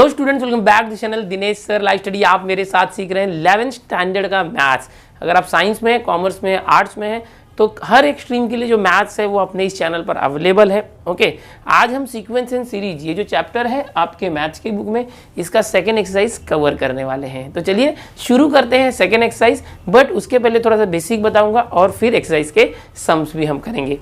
Hello students, welcome back to channel Dinesh sir live study. आप मेरे साथ सीख रहे हैं 11th स्टैंडर्ड का मैथ्स। अगर आप साइंस में, कॉमर्स में, आर्ट्स में हैं तो हर एक स्ट्रीम के लिए जो मैथ्स है वो अपने इस चैनल पर अवेलेबल है। ओके, आज हम सीक्वेंस एंड सीरीज, ये जो चैप्टर है आपके मैथ्स की बुक में, इसका सेकेंड एक्सरसाइज कवर करने वाले हैं। तो चलिए शुरू करते हैं सेकेंड एक्सरसाइज। बट उसके पहले थोड़ा सा बेसिक बताऊंगा और फिर एक्सरसाइज के सम्स भी हम करेंगे।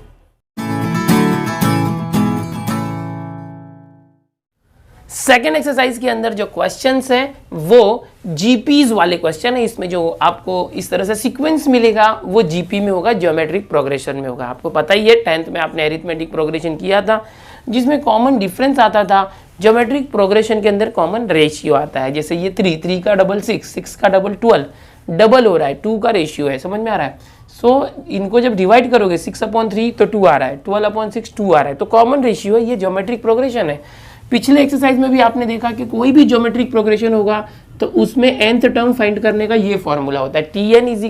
सेकेंड एक्सरसाइज के अंदर जो क्वेश्चंस हैं वो जीपीज वाले क्वेश्चन है। इसमें जो आपको इस तरह से सीक्वेंस मिलेगा वो जीपी में होगा, ज्योमेट्रिक प्रोग्रेशन में होगा। आपको पता ही है 10th में आपने अरिथमेटिक प्रोग्रेशन किया था जिसमें कॉमन डिफरेंस आता था। ज्योमेट्रिक प्रोग्रेशन के अंदर कॉमन रेशियो आता है। जैसे ये 3 का डबल 6 का डबल 12, डबल हो रहा है, 2 का रेशियो है, समझ में आ रहा है। सो इनको जब डिवाइड करोगे 6/3 तो 2 आ रहा है, 12/6 2 आ रहा है, तो कॉमन रेशियो है, ये ज्योमेट्रिक प्रोग्रेशन है। पिछले एक्सरसाइज में भी आपने देखा कि कोई भी ज्योमेट्रिक प्रोग्रेशन होगा तो उसमें nth टर्म फाइंड करने का ये फॉर्मूला होता है, Tn =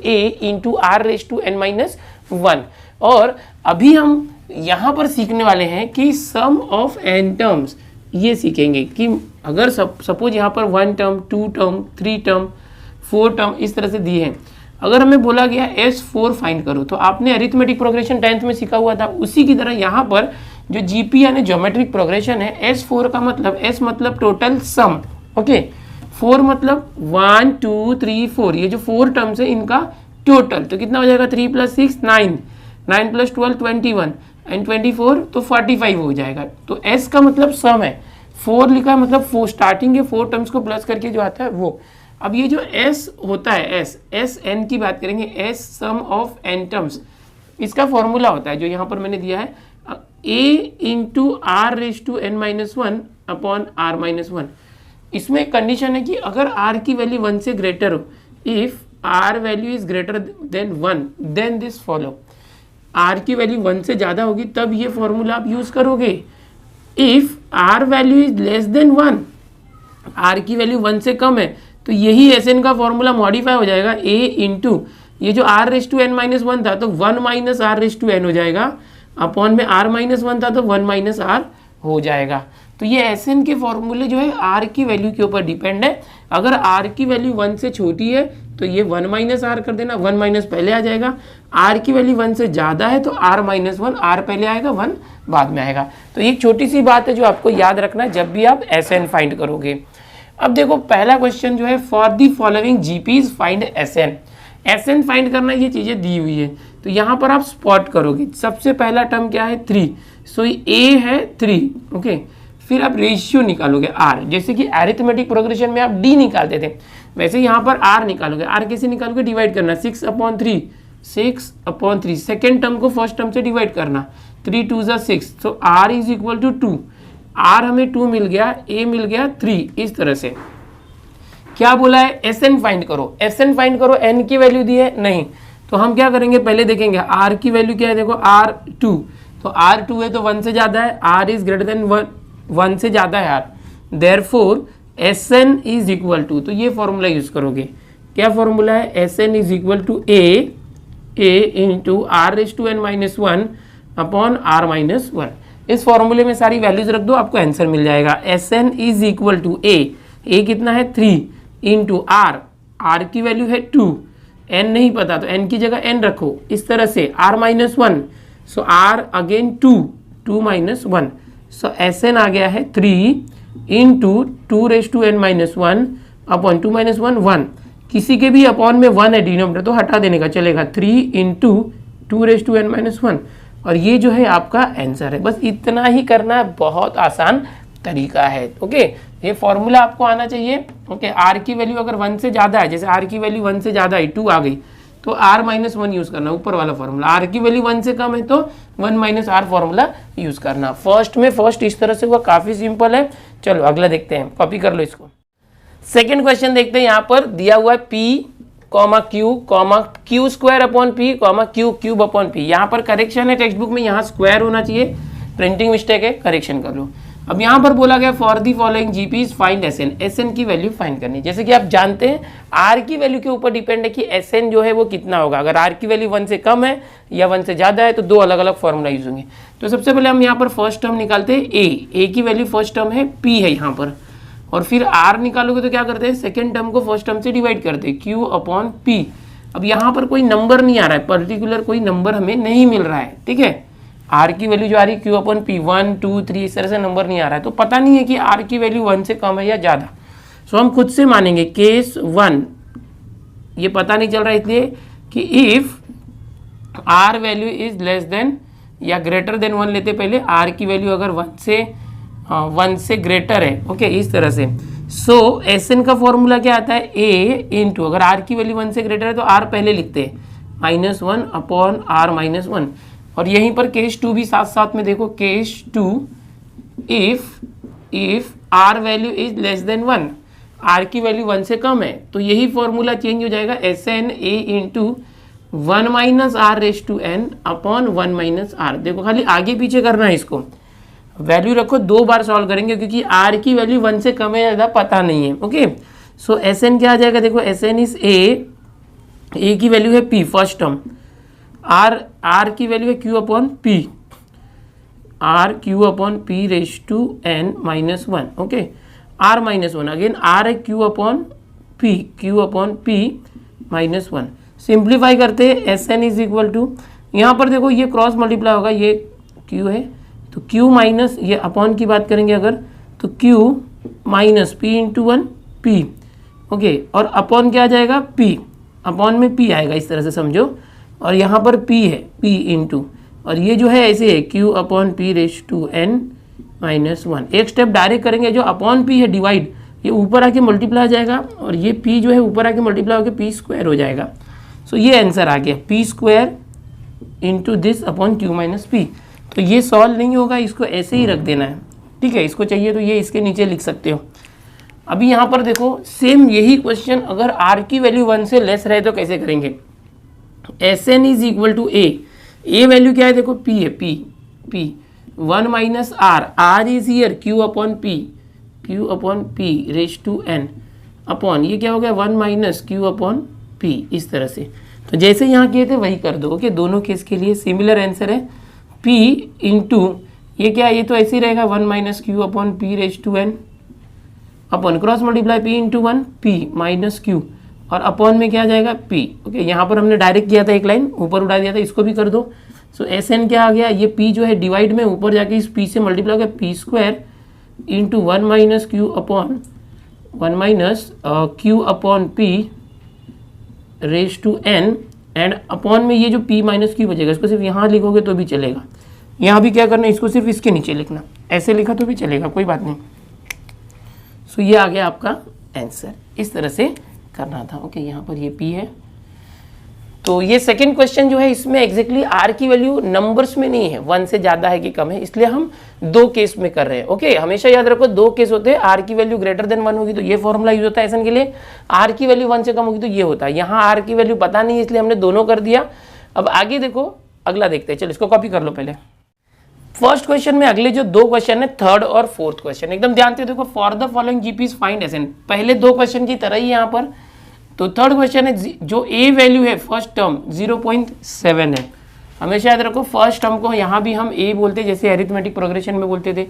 a × r⁻n-1। और अभी हम यहाँ पर सीखने वाले हैं कि सम ऑफ n टर्म्स, ये सीखेंगे कि अगर सपोज यहाँ पर 1 टर्म, 2 टर्म, 3 टर्म, 4 टर्म इस तरह से दिए हैं। अगर हमें बोला गया S4 फाइंड करो, तो आपने अरिथमेटिक प्रोग्रेशन 10th में सीखा हुआ था, उसी की तरह यहाँ पर जो जीपी यानी ज्योमेट्रिक प्रोग्रेशन है, S4 का मतलब, S मतलब टोटल सम, ओके, 4 मतलब 1 2 3 4, ये जो 4 टर्म्स है इनका टोटल, तो कितना हो जाएगा 3 + 6 9, 9 + 12 21 एंड 24 तो 45 हो जाएगा। तो S का मतलब सम है, 4 लिखा है मतलब 4 स्टार्टिंग के 4 टर्म्स को प्लस करके जो आता है वो। अब ये जो S होता है, S n की बात करेंगे, S sum of n terms, इसका फॉर्मूला होता है जो यहाँ पर मैंने दिया है, a × r⁻n-1 अपॉन r-1। इसमें कंडीशन है कि अगर r की वैल्यू 1 से ग्रेटर हो, if r value is greater than 1 then this follow. r की वैल्यू 1 से ज़्यादा होगी तब ये फॉर्मूला आप यूज़ करोगे। If r value is less than 1, r की वैल्यू 1 से कम है तो यही Sn का फॉर्मूला मॉडिफाई हो जाएगा, a × ये जो r⁻n-1 था तो 1 - r⁻n हो जाएगा, अपॉन में r-1 था तो 1 - r हो जाएगा। तो ये Sn के फॉर्मूले जो है r की वैल्यू के ऊपर डिपेंड है। अगर r की वैल्यू 1 से छोटी है तो ये 1 - r कर देना, 1 - पहले आ जाएगा। r की वैल्यू 1 से ज़्यादा है तो r-1, r पहले आएगा, 1 बाद में आएगा। तो एक छोटी सी बात है जो आपको याद रखना है जब भी आप Sn फाइंड करोगे। अब देखो पहला क्वेश्चन जो है, for the following GPs find Sn। Sn find करना, ये चीज़ें दी हुई है तो यहाँ पर आप स्पॉट करोगे। सबसे पहला टर्म क्या है, 3, सो a है 3, ओके। फिर आप रेशियो निकालोगे r, जैसे कि अरिथमेटिक प्रोग्रेशन में आप d निकालते थे वैसे यहाँ पर r निकालोगे। r कैसे निकालोगे, डिवाइड करना, 6/3, 6/3, सेकेंड टर्म को फर्स्ट टर्म से डिवाइड करना, 3 2 = 6, तो r = 2, r हमें 2 मिल गया, a मिल गया 3। इस तरह से क्या बोला है, Sn फाइंड करो। Sn फाइंड करो, n की वैल्यू दी है नहीं, तो हम क्या करेंगे, पहले देखेंगे r की वैल्यू क्या है। देखो r2, तो r2 है तो 1 से ज़्यादा है, r इज ग्रेटर देन 1 से ज़्यादा है r, देयरफॉर Sn = तो ये फॉर्मूला यूज़ करोगे। क्या फॉर्मूला है, Sn = a × r⁻n-1 upon r-1। इस फॉर्मूले में सारी वैल्यूज रख दो, आपको आंसर मिल जाएगा। Sn = a कितना है 3 × r की वैल्यू है 2, n नहीं पता तो n की जगह n रखो, इस तरह से r-1, सो r अगेन 2 - 1, सो Sn आ गया है 3 × 2⁻n-1 अपॉन 2 - 1 1। किसी के भी अपॉन में 1 है डिनोमिनेटर तो हटा देने का चलेगा, 3 × 2⁻n-1, और ये जो है आपका आंसर है। बस इतना ही करना है, बहुत आसान तरीका है। ओके, ये फॉर्मूला आपको आना चाहिए। ओके, r की वैल्यू अगर 1 से ज़्यादा है, जैसे r की वैल्यू 1 से ज़्यादा है, 2 आ गई तो r-1 यूज़ करना, ऊपर वाला फॉर्मूला। r की वैल्यू 1 से कम है तो 1 - r फॉर्मूला यूज़ करना। फर्स्ट इस तरह से हुआ, काफ़ी सिंपल है। चलो अगला देखते हैं, कॉपी कर लो इसको। सेकेंड क्वेश्चन देखते हैं। यहाँ पर दिया हुआ है p, q² upon p, q³ p। यहाँ पर करेक्शन है, टेक्स्ट बुक में यहाँ स्क्वायर होना चाहिए, प्रिंटिंग मिस्टेक है, करेक्शन कर लो। अब यहाँ पर बोला गया for the following GPs find Sn की वैल्यू फाइंड करनी। जैसे कि आप जानते हैं r की वैल्यू के ऊपर डिपेंड है कि Sn जो है वो कितना होगा। अगर r की वैल्यू 1 से कम है या 1 से ज़्यादा है तो दो अलग अलग फॉर्मूला यूज होंगे। तो सबसे पहले हम यहाँ पर फर्स्ट टर्म निकालते हैं, a की वैल्यू फर्स्ट टर्म है p है यहाँ पर, और फिर आर निकालोगे तो क्या करते हैं, सेकेंड टर्म को फर्स्ट टर्म से डिवाइड करते हैं, क्यू अपॉन पी। अब यहाँ पर कोई नंबर नहीं आ रहा है, पर्टिकुलर कोई नंबर हमें नहीं मिल रहा है, ठीक है। आर की वैल्यू जो आ रही है क्यू अपॉन पी 1 2 3 इस तरह से नंबर नहीं आ रहा है, तो पता नहीं है कि आर की वैल्यू 1 से कम है या ज़्यादा। सो हम खुद से मानेंगे केस 1, ये पता नहीं चल रहा है इसलिए कि if r value is less than या ग्रेटर देन 1 लेते पहले, आर की वैल्यू अगर 1 से ग्रेटर है, ओके, इस तरह से। सो एस एन का फॉर्मूला क्या आता है, ए इंटू, अगर आर की वैल्यू 1 से ग्रेटर है तो आर पहले लिखते हैं, -1 अपॉन आर -1। और यहीं पर केस 2 भी साथ साथ में देखो, case 2 if r value is less than 1, आर की वैल्यू 1 से कम है, तो यही फॉर्मूला चेंज हो जाएगा, S n a into 1 minus are raise to N upon 1 minus r. देखो खाली आगे पीछे करना है, इसको वैल्यू रखो, 2 बार सॉल्व करेंगे क्योंकि आर की वैल्यू 1 से कम है ज़्यादा पता नहीं है, ओके। सो एस एन क्या आ जाएगा, देखो एस एन इज ए की वैल्यू है पी फर्स्ट टर्म, आर की वैल्यू है q upon p, r q upon p raise to n -1, okay. R -1 again r है क्यू अपॉन पी -1। सिंप्लीफाई करते हैं, S N is equal to, यहाँ पर देखो ये क्रॉस मल्टीप्लाई होगा, ये क्यू है तो क्यू माइनस, ये अपॉन की बात करेंगे अगर तो Q minus P into 1 P, okay. और अपॉन क्या आ जाएगा, पी, अपॉन में पी आएगा, इस तरह से समझो। और यहाँ पर p है, p इंटू, और ये जो है ऐसे है q upon p raise to n -1। एक स्टेप डायरेक्ट करेंगे, जो अपॉन p है डिवाइड, ये ऊपर आके मल्टीप्लाई आ जाएगा, और ये p जो है ऊपर आके मल्टीप्लाई होकर p स्क्वायर हो जाएगा। सो ये आंसर आ गया, p square into this upon q minus P. तो ये सॉल्व नहीं होगा, इसको ऐसे ही रख देना है, ठीक है। इसको चाहिए तो ये इसके नीचे लिख सकते हो। अभी यहाँ पर देखो सेम यही क्वेश्चन, अगर r की वैल्यू 1 से लेस रहे तो कैसे करेंगे, S N is equal to a value क्या है, देखो p है, p 1 minus r is here q upon p raise to N upon, ये क्या हो गया 1 माइनस क्यू अपॉन पी, इस तरह से। तो जैसे यहाँ किए थे वही कर दो, ओके। दोनों केस के लिए सिमिलर आंसर है, p इंटू ये क्या है, ये तो ऐसे ही रहेगा 1 minus q upon p raise to N upon cross multiply p into 1 p minus q, और अपॉन में क्या आ जाएगा p, ओके। यहाँ पर हमने डायरेक्ट किया था, एक लाइन ऊपर उड़ा दिया था, इसको भी कर दो। सो एस एन क्या आ गया, ये p जो है डिवाइड में ऊपर जाके इस p से मल्टीप्लाई हो गया, p square into 1 minus q upon 1 minus q upon p raise to n, and upon में ये जो p माइनस क्यू बचेगा, इसको सिर्फ यहाँ लिखोगे तो भी चलेगा। यहाँ भी क्या करना है, इसको सिर्फ इसके नीचे लिखना, ऐसे लिखा तो भी चलेगा, कोई बात नहीं। सो ये आ गया आपका आंसर, इस तरह से करना था, ओके। यहाँ पर ये p है, तो ये सेकंड क्वेश्चन जो है इसमें एग्जैक्टली r की वैल्यू नंबर्स में नहीं है, 1 से ज़्यादा है कि कम है, इसलिए हम 2 केस में कर रहे हैं, ओके। हमेशा याद रखो 2 केस होते हैं, r की वैल्यू ग्रेटर देन 1 होगी तो ये फॉर्मूला यूज होता है एसन के लिए, r की वैल्यू 1 से कम होगी तो ये होता है। यहाँ r की वैल्यू पता नहीं है इसलिए हमने दोनों कर दिया। अब आगे देखो, अगला देखते हैं, चलो इसको कॉपी कर लो पहले। फर्स्ट क्वेश्चन में अगले जो 2 क्वेश्चन है, थर्ड और फोर्थ क्वेश्चन, एकदम ध्यान से देखो, for the following GPs find S N, पहले 2 क्वेश्चन की तरह ही यहाँ पर। तो थर्ड क्वेश्चन है, जो ए वैल्यू है फर्स्ट टर्म 0.7 है, हमेशा याद रखो फर्स्ट टर्म को यहाँ भी हम ए बोलते हैं, जैसे अरिथमेटिक प्रोग्रेशन में बोलते थे।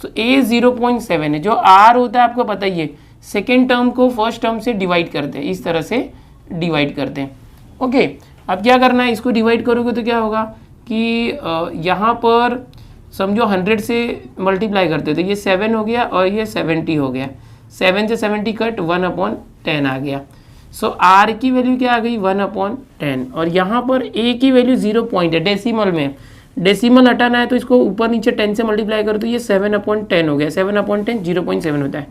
तो ए 0.7 है, जो आर होता है आपको पता ही है, सेकेंड टर्म को फर्स्ट टर्म से डिवाइड करते हैं, इस तरह से डिवाइड करते हैं, ओके। अब क्या करना है, इसको डिवाइड करोगे तो क्या होगा कि यहाँ पर समझो 100 से मल्टीप्लाई करते, तो ये 7 हो गया और ये 70 हो गया, 7 से 70 कट 1/10 आ गया। सो आर की वैल्यू क्या आ गई 1/10, और यहाँ पर ए की वैल्यू 0 पॉइंट है, डेसिमल में, डेसिमल हटाना है तो इसको ऊपर नीचे 10 से मल्टीप्लाई करो तो ये 7/10 हो गया, 7/10 0.7 होता है।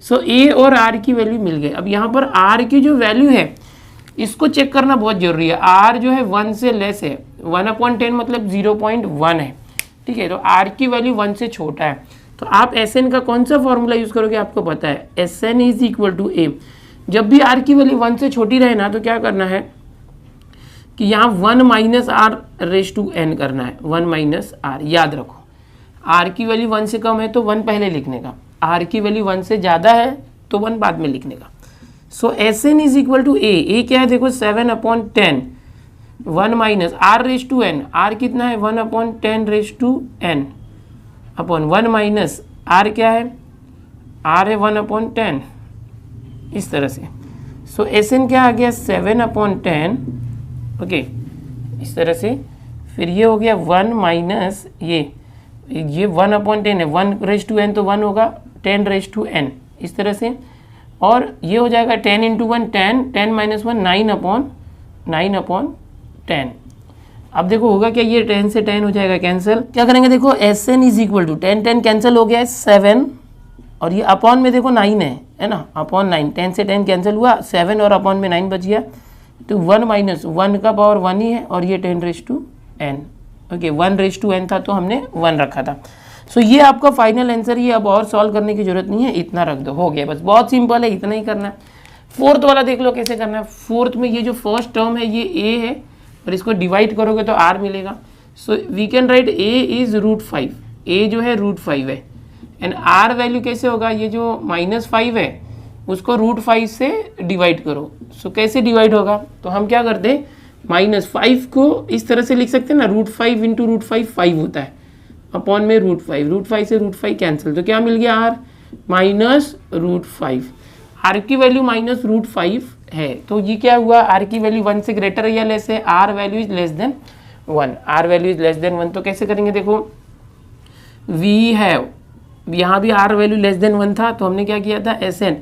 सो ए और आर की वैल्यू मिल गई। अब यहाँ पर आर की जो वैल्यू है इसको चेक करना बहुत जरूरी है, आर जो है 1 से लेस है, 1/10 मतलब 0.1 है, ठीक है। तो आर की वैल्यू 1 से छोटा है, तो आप एस एन का कौन सा फॉर्मूला यूज करोगे आपको पता है, S N is equal to A. जब भी आर की वैल्यू 1 से छोटी रहे ना तो क्या करना है कि यहाँ 1 minus are raise to n करना है, 1 माइनस आर, याद रखो। आर की वैल्यू 1 से कम है तो 1 पहले लिखने का, आर की वैल्यू 1 से ज़्यादा है तो 1 बाद में लिखने का। So S N is equal to A क्या है देखो 7/10, 1 minus are raise to N, R कितना है 1/10 raise to N upon 1 minus R क्या है आर है 1/10 इस तरह से। सो एस एन क्या आ गया 7/10, ओके इस तरह से। फिर ये हो गया 1 माइनस ये 1/10 है, 1/n तो 1 होगा, 10/n इस तरह से। और ये हो जाएगा 10 × 1 10, 10 - 1 9/10। अब देखो होगा क्या, ये 10 से 10 हो जाएगा कैंसिल। क्या करेंगे देखो, S N is equal to 10 10 cancel हो गया है 7, और ये अपॉन में देखो 9 है ना, अपॉन 9, 10 से 10 कैंसिल हुआ, 7 और अपॉन में 9 बच गया। तो 1 माइनस 1 का पावर 1 ही है, और ये 10/n, ओके 1/n था तो हमने 1 रखा था। सो ये आपका फाइनल आंसर, ये अब और सॉल्व करने की जरूरत नहीं है, इतना रख दो, हो गया बस, बहुत सिंपल है, इतना ही करना है। फोर्थ वाला देख लो कैसे करना है। फोर्थ में ये जो फर्स्ट टर्म है ये a है, और इसको डिवाइड करोगे तो r मिलेगा। So we can write a is √5, a जो है √5 है, एंड r वैल्यू कैसे होगा, ये जो -5 है उसको √5 से डिवाइड करो। सो कैसे डिवाइड होगा, तो हम क्या करते हैं, -5 को इस तरह से लिख सकते हैं ना, √5 × √5 5 होता है, अपॉन में √5 से √5 कैंसिल, तो क्या मिल गया r -√5। r की वैल्यू -√5 है, तो ये क्या हुआ, r की वैल्यू 1 से ग्रेटर है या लेस है, r value is less than 1, r value is less than 1। तो कैसे करेंगे देखो, वी हैव, यहाँ भी r वैल्यू लेस देन 1 था तो हमने क्या किया था, Sn।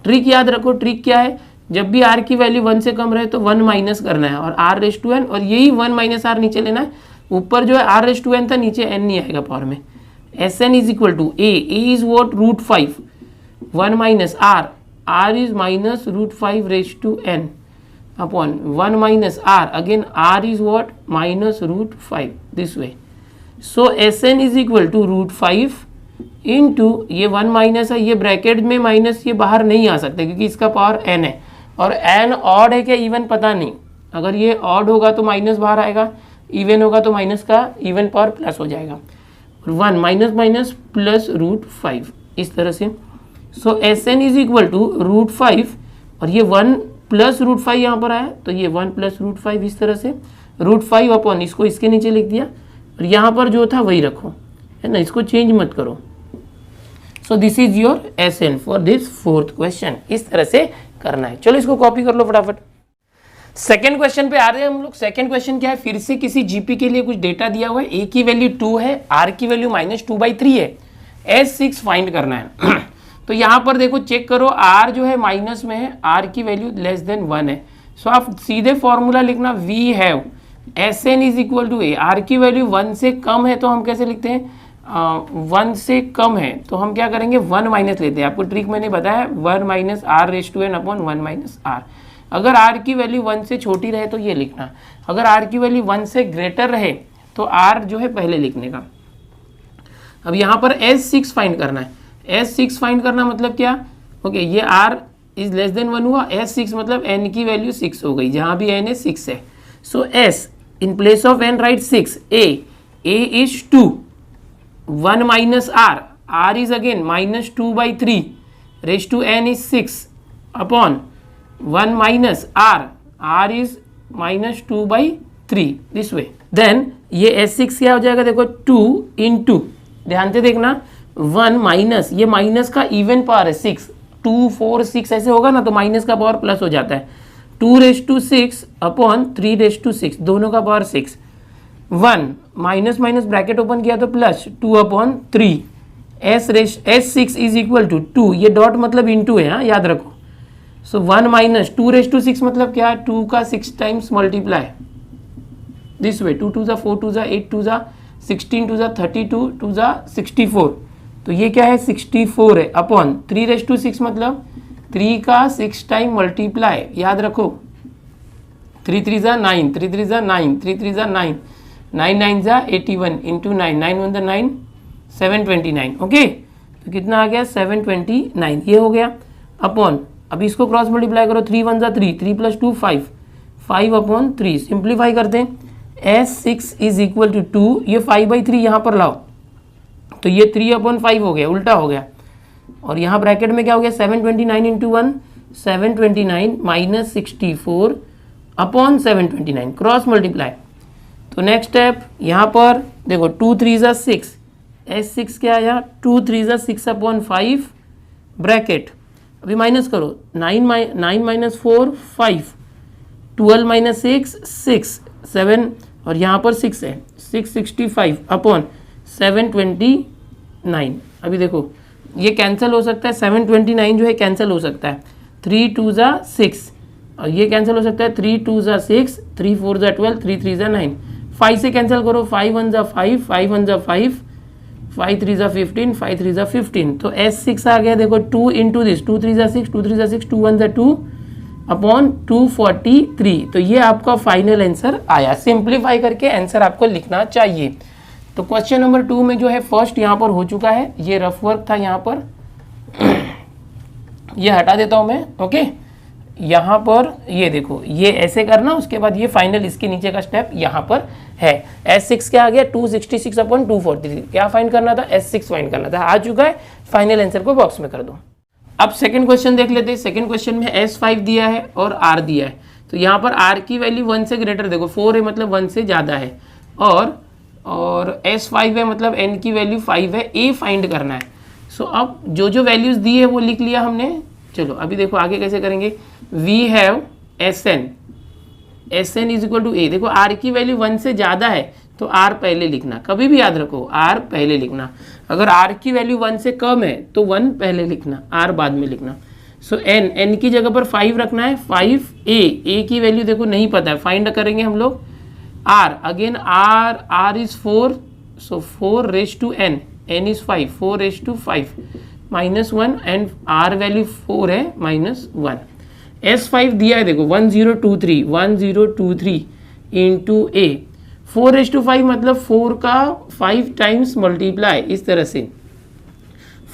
ट्रिक याद रखो, ट्रिक क्या है, जब भी r की वैल्यू 1 से कम रहे तो 1 माइनस करना है, और r/n, और यही 1 - r नीचे लेना है, ऊपर जो है r/n था, नीचे n नहीं आएगा पावर में। Sn is equal to a is what √5, 1 - r is -√5/n upon 1 - r, again r is what -√5 this way. So Sn is equal to √5 into ये 1 माइनस है, ये ब्रैकेट में माइनस, ये बाहर नहीं आ सकता क्योंकि इसका पावर n है, और n ऑड है क्या इवन पता नहीं, अगर ये ऑड होगा तो माइनस बाहर आएगा, इवन होगा तो माइनस का इवन पावर प्लस हो जाएगा, 1 माइनस प्लस √5 इस तरह से। So Sn is equal to √5, और ये 1 प्लस √5 यहाँ पर आया, तो ये 1 प्लस √5 इस तरह से, √5 अपॉन इसको इसके नीचे लिख दिया, और यहाँ पर जो था वही रखो, है ना, इसको चेंज मत करो। So this is your Sn for this fourth question, इस तरह से करना है। चलो इसको कॉपी कर लो फटाफट। सेकेंड क्वेश्चन पे आ रहे हैं हम लोग। सेकेंड क्वेश्चन क्या है, फिर से किसी जीपी के लिए कुछ डेटा दिया हुआ है, a की वैल्यू 2 है, r की वैल्यू -2/3 है, S6 फाइंड करना है। तो यहाँ पर देखो चेक करो, r जो है माइनस में है, r की वैल्यू लेस देन 1 है। सो आप सीधे फॉर्मूला लिखना, we have Sn is equal to a, r की वैल्यू 1 से कम है तो हम कैसे लिखते हैं, 1 से कम है तो हम क्या करेंगे, 1 माइनस लेते हैं। आपको ट्रिक मैंने बताया, 1 - r/n अपॉन 1 - r। अगर r की वैल्यू 1 से छोटी रहे तो ये लिखना, अगर r की वैल्यू 1 से ग्रेटर रहे तो r जो है पहले लिखने का। अब यहाँ पर S6 फाइंड करना है, S6 फाइंड करना मतलब क्या, ओके ये r इज लेस देन 1 हुआ, S6 मतलब n की वैल्यू 6 हो गई, जहाँ भी n है 6 है। सो S in place of n right 6, a is 2, 1 - r is again -2/3, raised to n is 6 upon 1 - r is -2/3 this way। then ये S6 क्या हो जाएगा देखो, 2 into, ध्यान से देखना, 1 माइनस, ये माइनस का इवन पावर है 6, 2 4 6 ऐसे होगा ना तो माइनस का पावर प्लस हो जाता है, 2/6 अपॉन 3/6, दोनों का power 6, 1 minus minus bracket open किया तो plus 2/3, S6 is equal to 2, ये डॉट मतलब इंटू है, हाँ याद रखो। सो 1 - 2/6 मतलब क्या, 2 का 6 टाइम्स मल्टीप्लाई दिस वे, 2 2 ज़ा 4 2 ज़ा 8 2 ज़ा 16 2 ज़ा 32 2 ज़ा 64, तो ये क्या है 64 है, अपॉन 3/6 मतलब 3 का 6 टाइम मल्टीप्लाई, याद रखो, 3 3 ज़ा 9, 3 3 ज़ा 9, 3 3 ज़ा 9, 9 9 ज़ा 81 इंटू 9, 9 1 ज़ा 9, 729, ओके। तो कितना आ गया 729, ये हो गया, अपॉन अब इसको क्रॉस मल्टीप्लाई करो, 3 1 ज़ा 3, 3 + 2 5, 5/3, सिंप्लीफाई करते हैं, S6 इज इक्वल टू 2, ये 5/3 यहाँ पर लाओ तो ये 3/5 हो गया, उल्टा हो गया, और यहाँ ब्रैकेट में क्या हो गया 729 into 1, 729 minus 64 upon 729, cross multiply. तो नेक्स्ट स्टेप यहाँ पर देखो, 2 3 ज़ा 6, S6 क्या आया, 2 3 ज़ा 6/5 ब्रैकेट, अभी माइनस करो, 9 माइनस 4 5, 12 माइनस 6 7 और यहाँ पर 6 है, 665 अपॉन 729। अभी देखो ये कैंसिल हो सकता है, 729 जो है कैंसिल हो सकता है, 3 2 ज़ा 6 और ये कैंसिल हो सकता है, 3 2 ज़ा 6, 3 4 ज़ा 12, 3 3 ज़ा 9, 5 से कैंसिल करो, 5 1 ज़ा 5, 5 1 ज़ा 5, 5 3 ज़ा 15, 5 3 ज़ा 15, तो S6 आ गया। देखो 2 इंटू दिस, 2 3 ज़ा 6, 2 3 ज़ा 6, 2 1 ज़ा 2 अपॉन 243, तो ये आपका फाइनल आंसर आया। सिंप्लीफाई करके आंसर आपको लिखना चाहिए। तो क्वेश्चन नंबर 2 में जो है फर्स्ट यहाँ पर हो चुका है, ये रफ वर्क था यहाँ पर, ये हटा देता हूँ मैं, ओके। यहाँ पर ये देखो, ये ऐसे करना, उसके बाद ये फाइनल इसके नीचे का स्टेप यहाँ पर है। S6 क्या आ गया, 266 अपॉन 243, क्या फाइंड करना था, S6 फाइंड करना था, आ चुका है। फाइनल आंसर को बॉक्स में कर दो। अब सेकंड क्वेश्चन देख लेते हैं। सेकंड क्वेश्चन में S5 दिया है और R दिया है, तो यहाँ पर R की वैल्यू 1 से ग्रेटर, देखो 4 है मतलब 1 से ज़्यादा है, और S5 है मतलब N की वैल्यू 5 है, A फाइंड करना है। सो अब जो जो वैल्यूज़ दी है वो लिख लिया हमने। चलो अभी देखो आगे कैसे करेंगे। We have Sn is equal to A, देखो R की वैल्यू 1 से ज़्यादा है तो R पहले लिखना, कभी भी याद रखो R पहले लिखना। अगर R की वैल्यू 1 से कम है तो 1 पहले लिखना, R बाद में लिखना। सो N की जगह पर 5 रखना है, 5A की वैल्यू देखो नहीं पता है, फाइंड करेंगे हम लोग। R again R is 4, so 4 raise to N is 5, 4 raise to 5 minus 1 and R value 4 है माइनस 1। S5 दिया है देखो 1023 इंटू A, 4 रेज टू 5 मतलब 4 का 5 टाइम्स मल्टीप्लाई, इस तरह से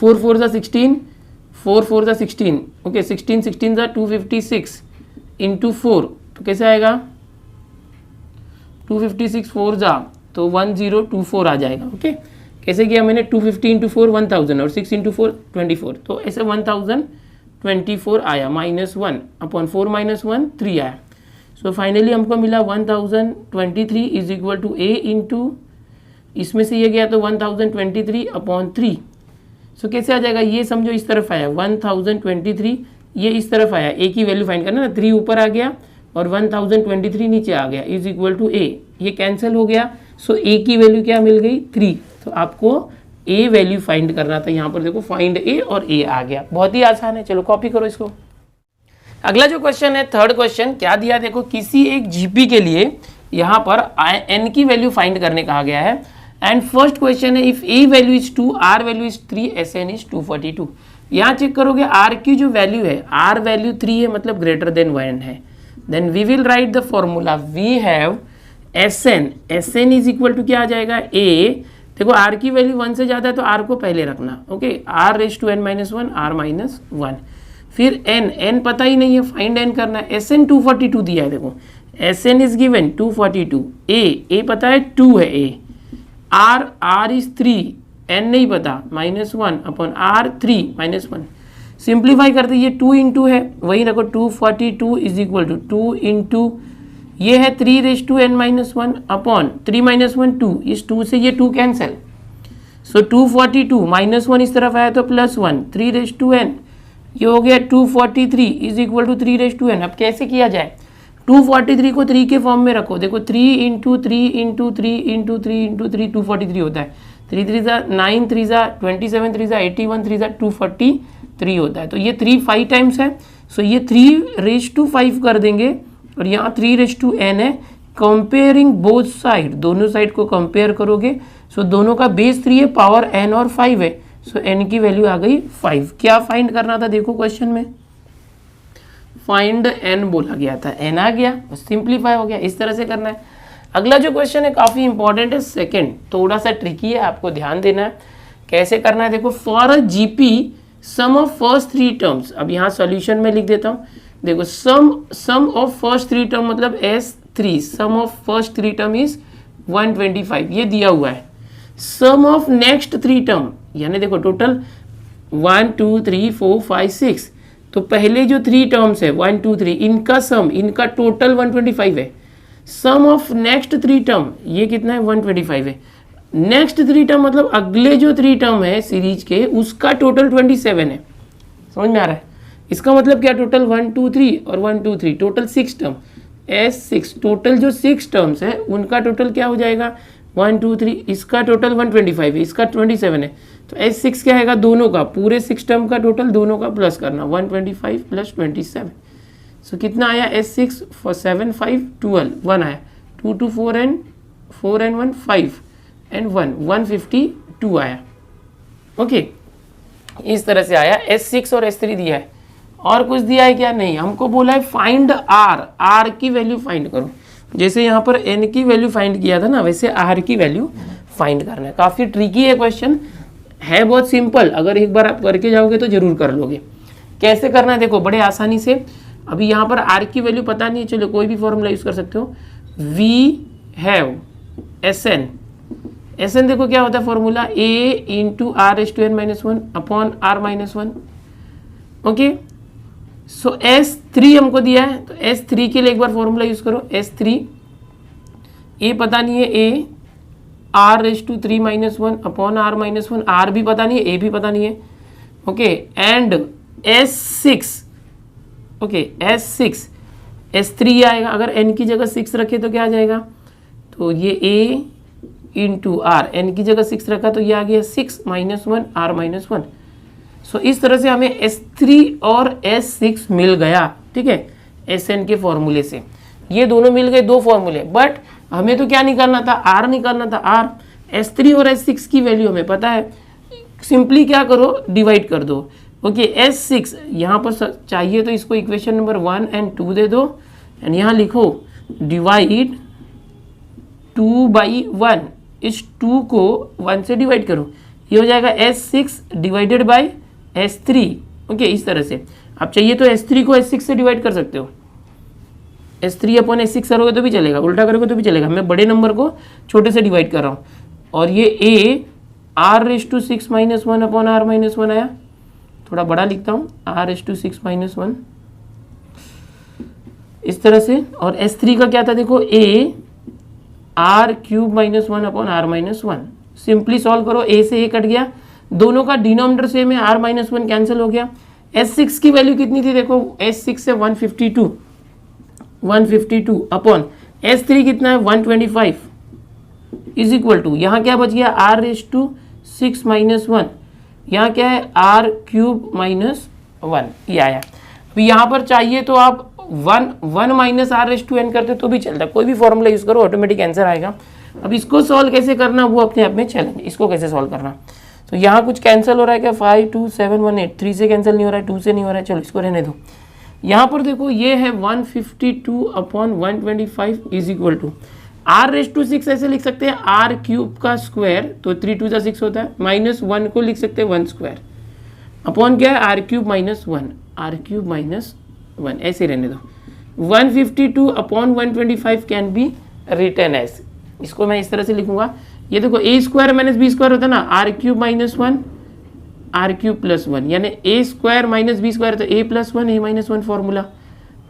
4 4 ज़ा 16, 4 4 ज़ा 16, ओके 16 16 ज़ा 256 इंटू 4, तो कैसे आएगा 256 4 ज़ा तो 1024 आ जाएगा, ओके। कैसे किया मैंने, 250 इंटू 4 1000 और 6 इंटू 4 24, तो ऐसे 1024 आया, माइनस 1 अपॉन 4 माइनस 1 3 आया। सो फाइनली हमको मिला 1023 is equal to A into, इसमें से ये गया तो 1023 अपॉन 3। सो कैसे आ जाएगा, ये समझो इस तरफ आया 1023, ये इस तरफ आया, A की वैल्यू फाइंड करना ना, 3 ऊपर आ गया और 1023 नीचे आ गया, इज इक्वल टू A, ये कैंसिल हो गया। सो A की वैल्यू क्या मिल गई 3, तो आपको A वैल्यू फाइंड करना था। यहाँ पर देखो फाइंड A और A आ गया, बहुत ही आसान है। चलो कॉपी करो इसको। अगला जो क्वेश्चन है थर्ड क्वेश्चन, क्या दिया देखो, किसी एक GP के लिए यहाँ पर N की वैल्यू फाइंड करने कहा गया है। एंड फर्स्ट क्वेश्चन है if A value is 2, R value is 3, Sn is 242। यहाँ चेक करोगे R की जो वैल्यू है, R वैल्यू 3 है मतलब ग्रेटर देन 1 है, then we will write the formula, we have Sn is equal to क्या आ जाएगा A, देखो R की वैल्यू 1 से ज़्यादा है तो R को पहले रखना, okay, R raise to N minus 1, R minus 1, फिर N पता ही नहीं है, फाइंड N करना है। Sn 242 दिया है, देखो Sn इज गिवन 242, A पता है 2 है A, R इज 3, N नहीं पता, minus 1 upon R 3 minus 1। Simplify करते ये 2 इंटू है, वही रखो 242 इज इक्वल टू 2 इंटू ये है 3 raise to N minus 1 upon 3 minus 1 2, इस 2 से ये 2 कैंसिल, सो 242 माइनस 1 इस तरफ आया तो प्लस 1, 3 रेज टू N, ये हो गया 243 is equal to 3 raise to N। अब कैसे किया जाए, 243 को 3 के फॉर्म में रखो, देखो 3 इंटू 3 इंटू 3 इंटू 3 इंटू 3 243 होता है, 3 3 ज़ा 9, 3 ज़ा 27, 3 ज़ा 81, 3 ज़ा 243 होता है, तो ये 3 5 टाइम्स है, सो ये 3 रेज टू 5 कर देंगे और यहाँ 3 रेज टू N है। कंपेयरिंग बोथ साइड, दोनों साइड को कंपेयर करोगे, सो दोनों का बेस 3 है, पावर N और 5 है, सो N की वैल्यू आ गई 5। क्या फाइंड करना था देखो क्वेश्चन में, फाइंड N बोला गया था, N आ गया, सिंप्लीफाई हो गया, इस तरह से करना है। अगला जो क्वेश्चन है काफ़ी इंपॉर्टेंट है, सेकंड थोड़ा सा ट्रिकी है, आपको ध्यान देना है कैसे करना है। देखो for a GP sum of first 3 terms, अब यहाँ सॉल्यूशन में लिख देता हूँ, देखो सम ऑफ फर्स्ट 3 टर्म मतलब S3, sum of first 3 term is 125, ये दिया हुआ है। सम ऑफ नेक्स्ट 3 टर्म यानी देखो टोटल 1 2 3 4 5 6, तो पहले जो 3 टर्म्स है 1 2 3 इनका सम, इनका टोटल 125 है। सम ऑफ नेक्स्ट 3 टर्म ये कितना है 125 है। नेक्स्ट 3 टर्म मतलब अगले जो 3 टर्म है सीरीज के उसका टोटल 27 है, समझ में आ रहा है? इसका मतलब क्या, टोटल 1 2 3 और 1 2 3 टोटल 6 टर्म, S6 टोटल जो 6 टर्म्स है उनका टोटल क्या हो जाएगा 1 2 3, इसका टोटल 125 है, इसका 27 है, तो S6 क्या आएगा दोनों का, पूरे 6 टर्म का टोटल दोनों का प्लस करना 125 प्लस 27। सो कितना आया S6 for 7 5 12 1 आया, 2 2 4 and 1 5 and 1 152 आया। ओके इस तरह से आया। S6 और S3 दिया है, और कुछ दिया है क्या, नहीं। हमको बोला है फाइंड R की वैल्यू फाइंड करो। जैसे यहाँ पर N की वैल्यू फाइंड किया था ना, वैसे R की वैल्यू फाइंड करना है। काफ़ी ट्रिकी है क्वेश्चन, है बहुत सिंपल, अगर एक बार आप करके जाओगे तो जरूर कर लोगे। कैसे करना है देखो, बड़े आसानी से। अभी यहाँ पर R की वैल्यू पता नहीं है, चलो कोई भी फॉर्मूला यूज़ कर सकते हो। वी हैव SN देखो क्या होता है formula, A into R⁻n−1 upon R−1। Okay so S3 हमको दिया है, तो S3 के लिए एक बार फॉर्मूला यूज़ करो। S3 A पता नहीं है, A R⁻³ upon R−1, R भी पता नहीं है, A भी पता नहीं है। Okay and S6, okay S6 S3 आएगा, अगर N की जगह 6 रखे तो क्या आ जाएगा, तो ये A इंटू R, N की जगह 6 रखा तो ये आ गया 6 - 1 R-1। सो इस तरह से हमें S3 और S6 मिल गया, ठीक है, SN के फॉर्मूले से। ये दोनों मिल गए, दो फॉर्मूले, बट हमें तो क्या निकालना था, R निकालना था। R S3 और S6 की वैल्यू हमें पता है, सिंपली क्या करो डिवाइड कर दो। ओके S6 यहाँ पर चाहिए तो इसको इक्वेशन नंबर 1 और 2 दे दो, एंड यहाँ लिखो डिवाइड 2/1, इस 2 को 1 से डिवाइड करो, ये हो जाएगा S6 divided by S3। Okay इस तरह से आप चाहिए तो S3 को S6 से डिवाइड कर सकते हो, S3 अपॉन S6 करोगे तो भी चलेगा, उल्टा करोगे तो भी चलेगा। मैं बड़े नंबर को छोटे से डिवाइड कर रहा हूँ, और ये A R⁻6−1 अपॉन R-1 आया, थोड़ा बड़ा लिखता हूँ, R⁻6−1 इस तरह से। और S3 का क्या था देखो, A R³ -1 upon R-1। Simply solve करो, A से A कट गया, दोनों का डिनोमिनेटर सेम है, R-1 कैंसिल हो गया। S6 की वैल्यू कितनी थी देखो, S6 से 152 अपॉन S3 कितना है 125 इज इक्वल टू, यहाँ क्या बच गया R⁻6−1, यहाँ क्या है R³ -1, ये आया। अभी यहाँ पर चाहिए तो आप 1 माइनस R⁻n करते तो भी चलता है, कोई भी फॉर्मूला यूज़ करो ऑटोमेटिक आंसर आएगा। अब इसको सॉल्व कैसे करना वो अपने आप में चैलेंज, इसको कैसे सॉल्व करना। तो यहाँ कुछ कैंसिल हो रहा है क्या, 5 2 7 1 8, 3 से कैंसिल नहीं हो रहा है, 2 से नहीं हो रहा है, चलो इसको रहने दो। यहाँ पर देखो ये है 152 upon 125 is equal to R⁻6 ऐसे लिख सकते हैं, R³ का स्क्वायर, तो 3 2 6 होता है, -1 को लिख सकते हैं 1 स्क्वायर अपॉन क्या है R³ -1, R³ -1 ऐसे रहने दो। 152 upon 125 can be written as, इसको मैं इस तरह से लिखूंगा, ये देखो A² - B² होता है ना, R³ -1 R³ +1, यानी A² - B² तो A+1 A-1 फॉर्मूला,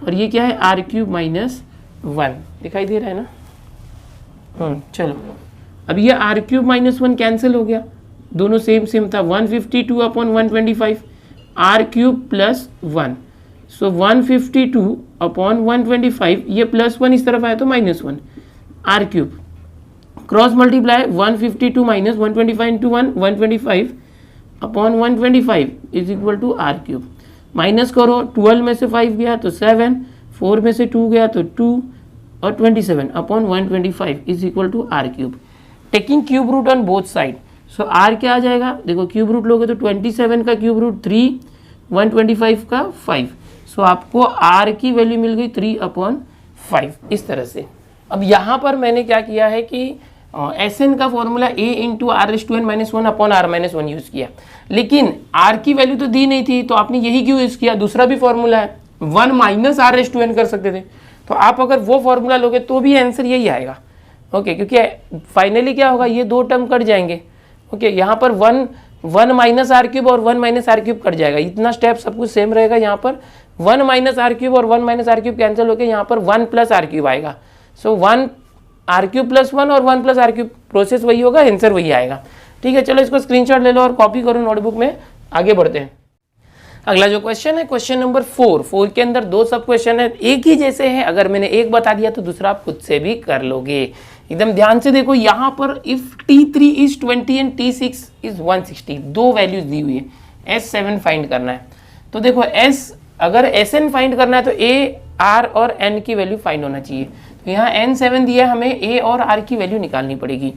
और ये क्या है R³ -1, दिखाई दे रहा है ना। चलो अब ये R³ -1 कैंसिल हो गया, दोनों सेम था। 152 अपॉन 125 R³ +1, सो 152 अपॉन 125, ये +1 इस तरफ आया तो -1 R³ cross multiply 152 - 125 into 1 125 upon 125 is equal to R³ minus करो, 12 में से 5 गया तो 7, 4 में से 2 गया तो 2, और 27 upon 125 is equal to R³। Taking cube root on both side, so R क्या आ जाएगा देखो, क्यूब रूट लोगे तो 27 का क्यूब रूट 3, 125 का 5, सो आपको R की वैल्यू मिल गई 3/5 इस तरह से। अब यहाँ पर मैंने क्या किया है कि SN का formula A into R⁻n−1 upon R-1 use किया, लेकिन R की वैल्यू तो दी नहीं थी, तो आपने यही क्यों यूज़ किया, दूसरा भी फॉर्मूला है 1 माइनस R⁻n कर सकते थे, तो आप अगर वो फॉर्मूला लोगे तो भी आंसर यही आएगा। ओके क्योंकि फाइनली क्या होगा, ये दो टर्म कट जाएंगे। ओके यहाँ पर 1 माइनस R³ और 1 माइनस R³ कट जाएगा, इतना स्टेप सब कुछ सेम रहेगा। यहाँ पर 1 माइनस R³ और 1 माइनस R³ कैंसिल होकर यहाँ पर 1 प्लस R³ आएगा, सो 1 R³ +1 और 1 प्लस R³ प्रोसेस वही होगा, आंसर वही आएगा। ठीक है चलो इसको स्क्रीनशॉट ले लो और कॉपी करो नोटबुक में, आगे बढ़ते हैं। अगला जो क्वेश्चन है क्वेश्चन नंबर 4 के अंदर 2 सब क्वेश्चन है, एक ही जैसे है, अगर मैंने एक बता दिया तो दूसरा आप खुद से भी कर लोगे। एकदम ध्यान से देखो, यहाँ पर if T3 is 20 and T6 is 160, 2 values दी हुई है, S7 फाइंड करना है। तो देखो अगर Sn फाइंड करना है तो A, R और N की वैल्यू फाइंड होना चाहिए। तो यहाँ N7 दिया, हमें A और R की वैल्यू निकालनी पड़ेगी।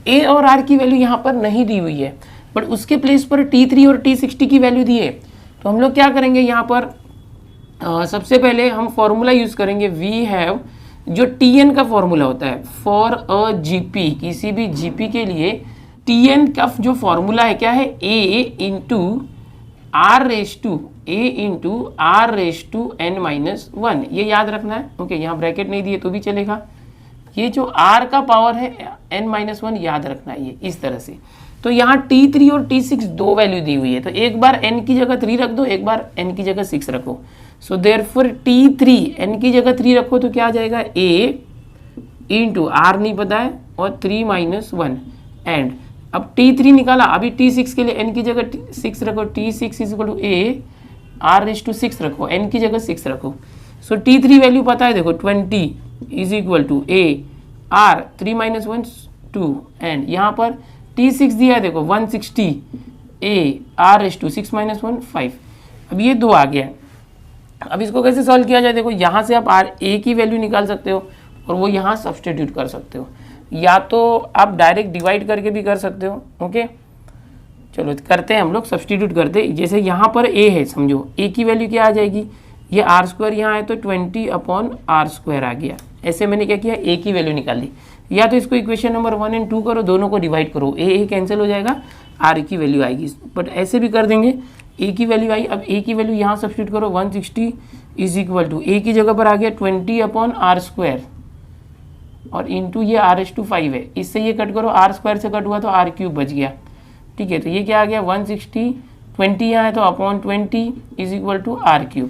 A और R की वैल्यू यहाँ पर नहीं दी हुई है, बट उसके प्लेस पर T3 और T60 की वैल्यू दी है। तो हम लोग क्या करेंगे यहाँ पर, सबसे पहले हम फॉर्मूला यूज़ करेंगे, वी हैव, जो Tn का फॉर्मूला होता है फॉर अ जीपी, किसी भी जीपी के लिए Tn का जो फॉर्मूला है क्या है, A into R raise to n-1, ये याद रखना है। ओके, यहाँ ब्रैकेट नहीं दिए तो भी चलेगा, ये जो R का पावर है n-1 याद रखना है, ये इस तरह से। तो यहाँ T3 और T6 2 वैल्यू दी हुई है, तो एक बार n की जगह 3 रख दो, एक बार n की जगह 6 रखो। सो देयरफॉर T3 n की जगह 3 रखो तो क्या आ जाएगा, A इंटू R नहीं पता है और 3 - 1 एंड अब T3 निकाला, अभी T6 के लिए n की जगह 6 रखो, T6 is equal to A R raise to 6 रखो, n की जगह 6 रखो। सो T3 वैल्यू पता है, देखो 20 is equal to A R 3 - 1 2 and यहाँ पर T6 दिया है, देखो 160 A R रेस टू 6 - 1 5। अब ये 2 आ गया। अब इसको कैसे सॉल्व किया जाए, देखो यहाँ से आप A की वैल्यू निकाल सकते हो और वो यहाँ सब्सटीट्यूट कर सकते हो, या तो आप डायरेक्ट डिवाइड करके भी कर सकते हो। ओके, चलो करते हैं हम लोग, सब्सटीट्यूट करते हैं। जैसे यहाँ पर A है, समझो A की वैल्यू क्या आ जाएगी, ये R² यहाँ है तो 20/R² आ गया। ऐसे मैंने क्या किया, A की वैल्यू निकाल ली। या तो इसको इक्वेशन नंबर 1 और 2 करो, दोनों को डिवाइड करो, A कैंसिल हो जाएगा, R की वैल्यू आएगी। बट ऐसे भी कर देंगे, A की वैल्यू आई, अब A की वैल्यू यहाँ सब्सटीट्यूट करो, 160 इज इक्वल टू A की जगह पर आ गया 20/R² और इंटू ये R/5 है, इससे ये कट करो, R² से कट हुआ तो R³ बच गया। ठीक है, तो ये क्या आ गया 160, 20 यहाँ है तो upon 20 is equal to R³।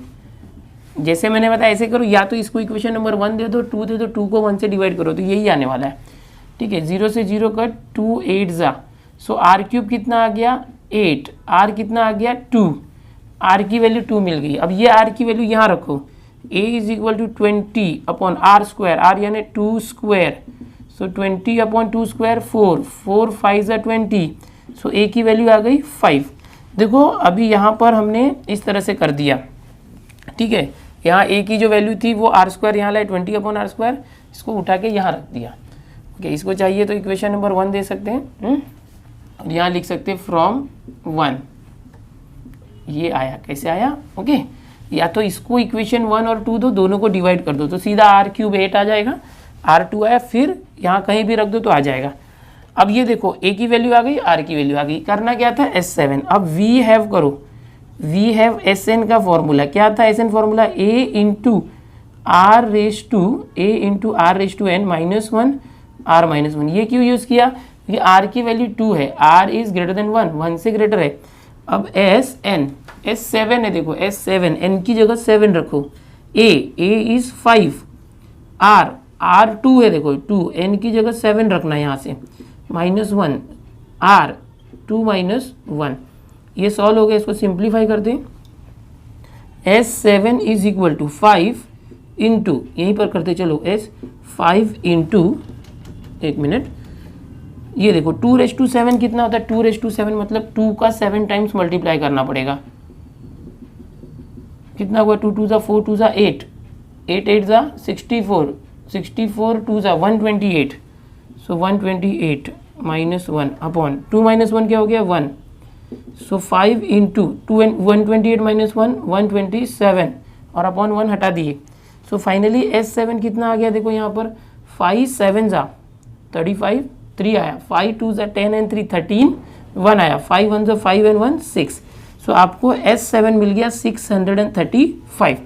जैसे मैंने बताया ऐसे करो, या तो इसको इक्वेशन नंबर 1 दे दो, 2 दे दो, 2 को 1 से डिवाइड करो तो यही आने वाला है। ठीक है, 0 से 0 कट, 2 8 जा, सो R³ कितना आ गया 8, R कितना आ गया 2, R की वैल्यू 2 मिल गई। अब ये R की वैल्यू यहाँ रखो, A is equal to 20/R², R यानी 2², सो 20/2², 4 5 ज़ा 20, सो A की वैल्यू आ गई 5। देखो अभी यहाँ पर हमने इस तरह से कर दिया। ठीक है, यहाँ A की जो वैल्यू थी वो R² यहाँ लाए 20/R², इसको उठा के यहाँ रख दिया। ओके, इसको चाहिए तो इक्वेशन नंबर 1 दे सकते हैं, और यहाँ लिख सकते हैं फ्रॉम 1, ये आया, कैसे आया। ओके, या तो इसको इक्वेशन 1 और 2 दो, दोनों को डिवाइड कर दो तो सीधा R³ 8 आ जाएगा, R2 आया, फिर यहाँ कहीं भी रख दो तो आ जाएगा। अब ये देखो A की वैल्यू आ गई, R की वैल्यू आ गई, करना क्या था S7। अब वी हैव करो, वी हैव Sn का फॉर्मूला क्या था, Sn formula A into R raise to n -1 ये क्यों यूज़ किया, ये R की वैल्यू 2 है, R इज ग्रेटर देन 1 से ग्रेटर है। अब S7 है, देखो S7, n की जगह 7 रखो, A इज 5, R2 है, देखो 2, n की जगह 7 रखना है यहाँ से, -1, R 2 - 1, ये सॉल्व हो गया। इसको सिंप्लीफाई कर दें, S7 is equal to 5 into, यहीं पर करते चलो, S5 इंटू, एक मिनट, ये देखो 2�7 कितना होता है, 2�7 मतलब 2 का 7 टाइम्स मल्टीप्लाई करना पड़ेगा। कितना हुआ, 2 2 ज़ा 4, 2 ज़ा 8, 8 8 ज़ा 64, 64 2 ज़ा 128, सो 128 -1 अपॉन 2 - 1 क्या हो गया 1, सो 5 इंटू 128 - 1 127 और अपॉन 1 हटा दिए। सो फाइनली S7 कितना आ गया, देखो यहाँ पर 5 7 ज़ा 35, 3 आया, 5 2 ज़ा 10 एंड 3 13, 1 आया, 5 1 ज़ा 5 एंड 1 6, सो आपको S7 मिल गया 635।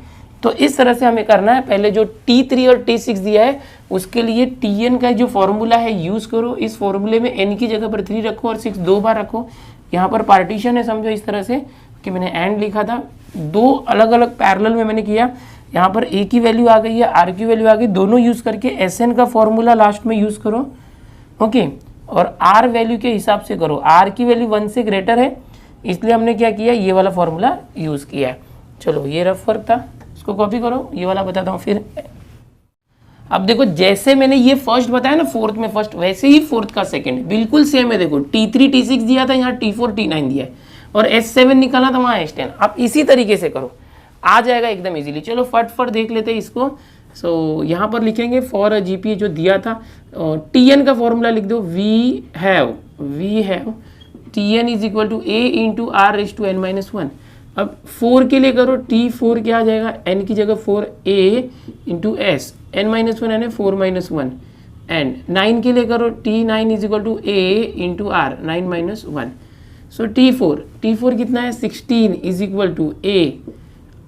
तो इस तरह से हमें करना है। पहले जो T3 और T6 दिया है उसके लिए Tn का जो फॉर्मूला है यूज़ करो, इस फॉर्मूले में n की जगह पर 3 रखो और 6 2 बार रखो। यहाँ पर पार्टीशन है, समझो इस तरह से कि मैंने एंड लिखा था, 2 अलग अलग पैरेलल में मैंने किया। यहाँ पर A की वैल्यू आ गई है, R की वैल्यू आ गई, दोनों यूज़ करके Sn का फॉर्मूला लास्ट में यूज़ करो। ओके, और R वैल्यू के हिसाब से करो, R की वैल्यू 1 से ग्रेटर है इसलिए हमने क्या किया, ये वाला फॉर्मूला यूज़ किया है। चलो ये रफ वर्क था, इसको कॉपी करो, ये वाला बताता हूँ फिर। अब देखो जैसे मैंने ये फर्स्ट बताया ना, फोर्थ में फर्स्ट, वैसे ही फोर्थ का सेकंड बिल्कुल सेम है। देखो T3 T6 दिया था, यहाँ T4 T9 दिया है, और S7 निकाला था, वहाँ S10। आप इसी तरीके से करो, आ जाएगा एकदम इजीली। चलो फटफट देख लेते हैं इसको। सो यहाँ पर लिखेंगे फॉर GP जो दिया था, TN का फॉर्मूला लिख दो, we have TN is equal to A into R raise to n-1। अब 4 के लिए करो, T4 क्या आ जाएगा, n की जगह 4A इंटू S, n-1 यानी 4-1, एंड 9 के लिए करो, T9 is equal to A into R 9-1। So T4 कितना है, 16 is equal to A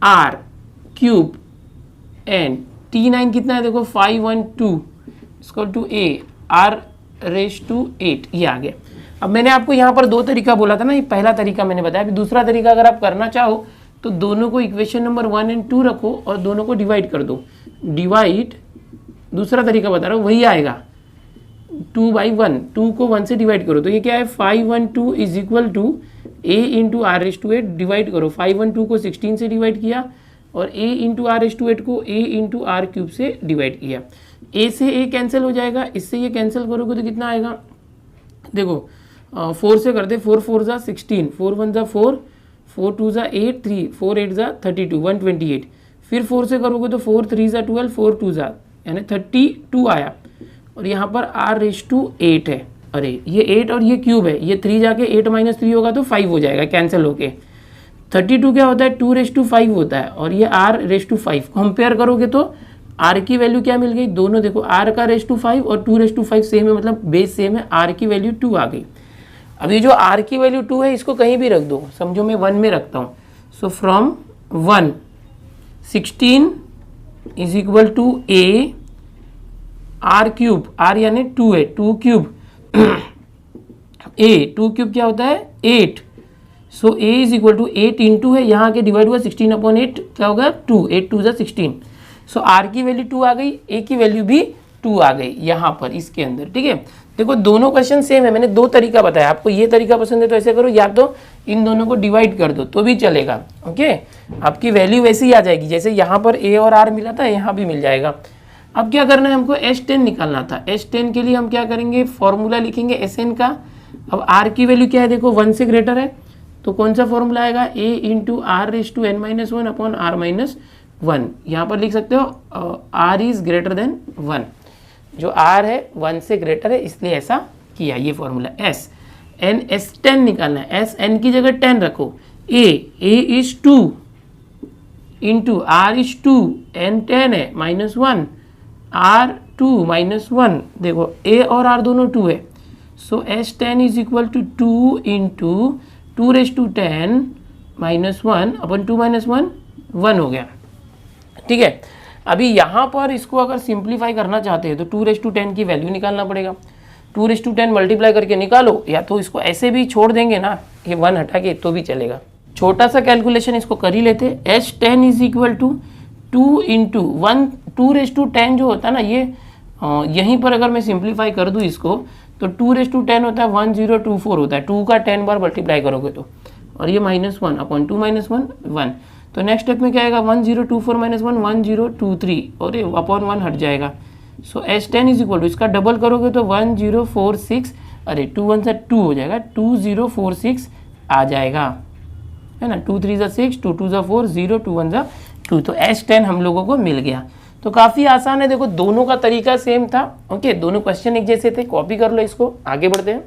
R cube, and T9 कितना है, देखो 512 equal to A R raise to 8, ये आ गया। अब मैंने आपको यहाँ पर दो तरीका बोला था ना, ये पहला तरीका मैंने बताया। अभी दूसरा तरीका अगर आप करना चाहो तो दोनों को इक्वेशन नंबर 1 और 2 रखो और दोनों को डिवाइड कर दो। डिवाइड, दूसरा तरीका बता रहा हूँ, वही आएगा 2/1, 2 को 1 से डिवाइड करो तो ये क्या है, 512 is equal to A into R raise to 8, divide करो। 512 को 16 से डिवाइड किया और A into R raise to 8 को A इंटू R क्यूब से डिवाइड किया। A से A कैंसिल हो जाएगा, इससे ये कैंसिल करोगे तो कितना आएगा, देखो 4 से करते, 4 4 जा 16, 4 1 जा 4, 4 2 जा 8, 3 4 8 जा 32, 128। फिर 4 से करोगे तो 4 3 जा 12, 4 2 जा यानी 32 आया, और यहाँ पर R रेज़ टू 8 है। अरे ये 8 और ये क्यूब है, ये 3 जाके 8 - 3 होगा तो 5 हो जाएगा कैंसिल होके। 32 क्या होता है, 2 रेज़ टू 5 होता है, और ये R रेज़ टू 5। कंपेयर करोगे तो R की वैल्यू क्या मिल गई, दोनों देखो, R का रेज़ टू 5 और 2 रेज़ टू 5 सेम है, मतलब बेस सेम है, R की वैल्यू 2 आ गई। अब ये जो R की वैल्यू 2 है, इसको कहीं भी रख दो, समझो मैं 1 में रखता हूँ। So from 1, 16 is equal to A R cube, R यानी 2 है, 2 क्यूब A, 2 क्यूब क्या होता है 8। So A is equal to 8 into है, यहाँ के डिवाइड हुआ 16/8 क्या होगा 2, 8 2 जा 16। सो R की वैल्यू 2 आ गई, A की वैल्यू भी 2 आ गई यहाँ पर इसके अंदर। ठीक है, देखो दोनों क्वेश्चन सेम है, मैंने दो तरीका बताया आपको। ये तरीका पसंद है तो ऐसे करो, या तो इन दोनों को डिवाइड कर दो तो भी चलेगा। ओके, आपकी वैल्यू वैसी ही आ जाएगी, जैसे यहाँ पर A और R मिला था, यहाँ भी मिल जाएगा। अब क्या करना है, हमको S10 निकालना था। S10 के लिए हम क्या करेंगे, फॉर्मूला लिखेंगे SN का। अब R की वैल्यू क्या है, देखो 1 से ग्रेटर है, तो कौन सा फॉर्मूला आएगा, A into R raise to n-1 upon R-1। यहाँ पर लिख सकते हो R इज ग्रेटर देन 1, जो R है 1 से ग्रेटर है, इसलिए ऐसा किया। ये फॉर्मूला S10 निकालना है। SN की जगह 10 रखो। A is 2 into R is 2, N 10 है, -1, R 2 -1, देखो A और R दोनों 2 है। So S10 is equal to 2 into 2 raise to 10 -1 upon 2 - 1 1 हो गया। ठीक है, अभी यहाँ पर इसको अगर सिंप्लीफाई करना चाहते हैं तो 2 रेज़ टू 10 की वैल्यू निकालना पड़ेगा। 2 रेज़ टू 10 मल्टीप्लाई करके निकालो, या तो इसको ऐसे भी छोड़ देंगे ना, ये 1 हटा के, तो भी चलेगा। छोटा सा कैलकुलेशन इसको कर ही लेते। S10 is equal to 2 into 1, 2 raise to 10 जो होता है ना, ये यहीं पर अगर मैं सिंप्लीफाई कर दूँ इसको तो 2 रेज़ टू 10 होता है 1024 होता है, 2 का 10 बार मल्टीप्लाई करोगे तो, और ये -1 अपॉन 2 - 1 1। तो नेक्स्ट स्टेप में क्या आएगा, 1024 - 1 1023, और ये अपॉन 1 हट जाएगा। सो S10 इज इक्वल टू, इसका डबल करोगे तो 1046, अरे 2 1 से 2 हो जाएगा, 2046 आ जाएगा, है ना। 2 3 = 6, 2 2 = 4, 0 2 1 = 2। तो S10 हम लोगों को मिल गया। तो काफ़ी आसान है, देखो दोनों का तरीका सेम था। ओके, दोनों क्वेश्चन एक जैसे थे, कॉपी कर लो इसको। आगे बढ़ते हैं।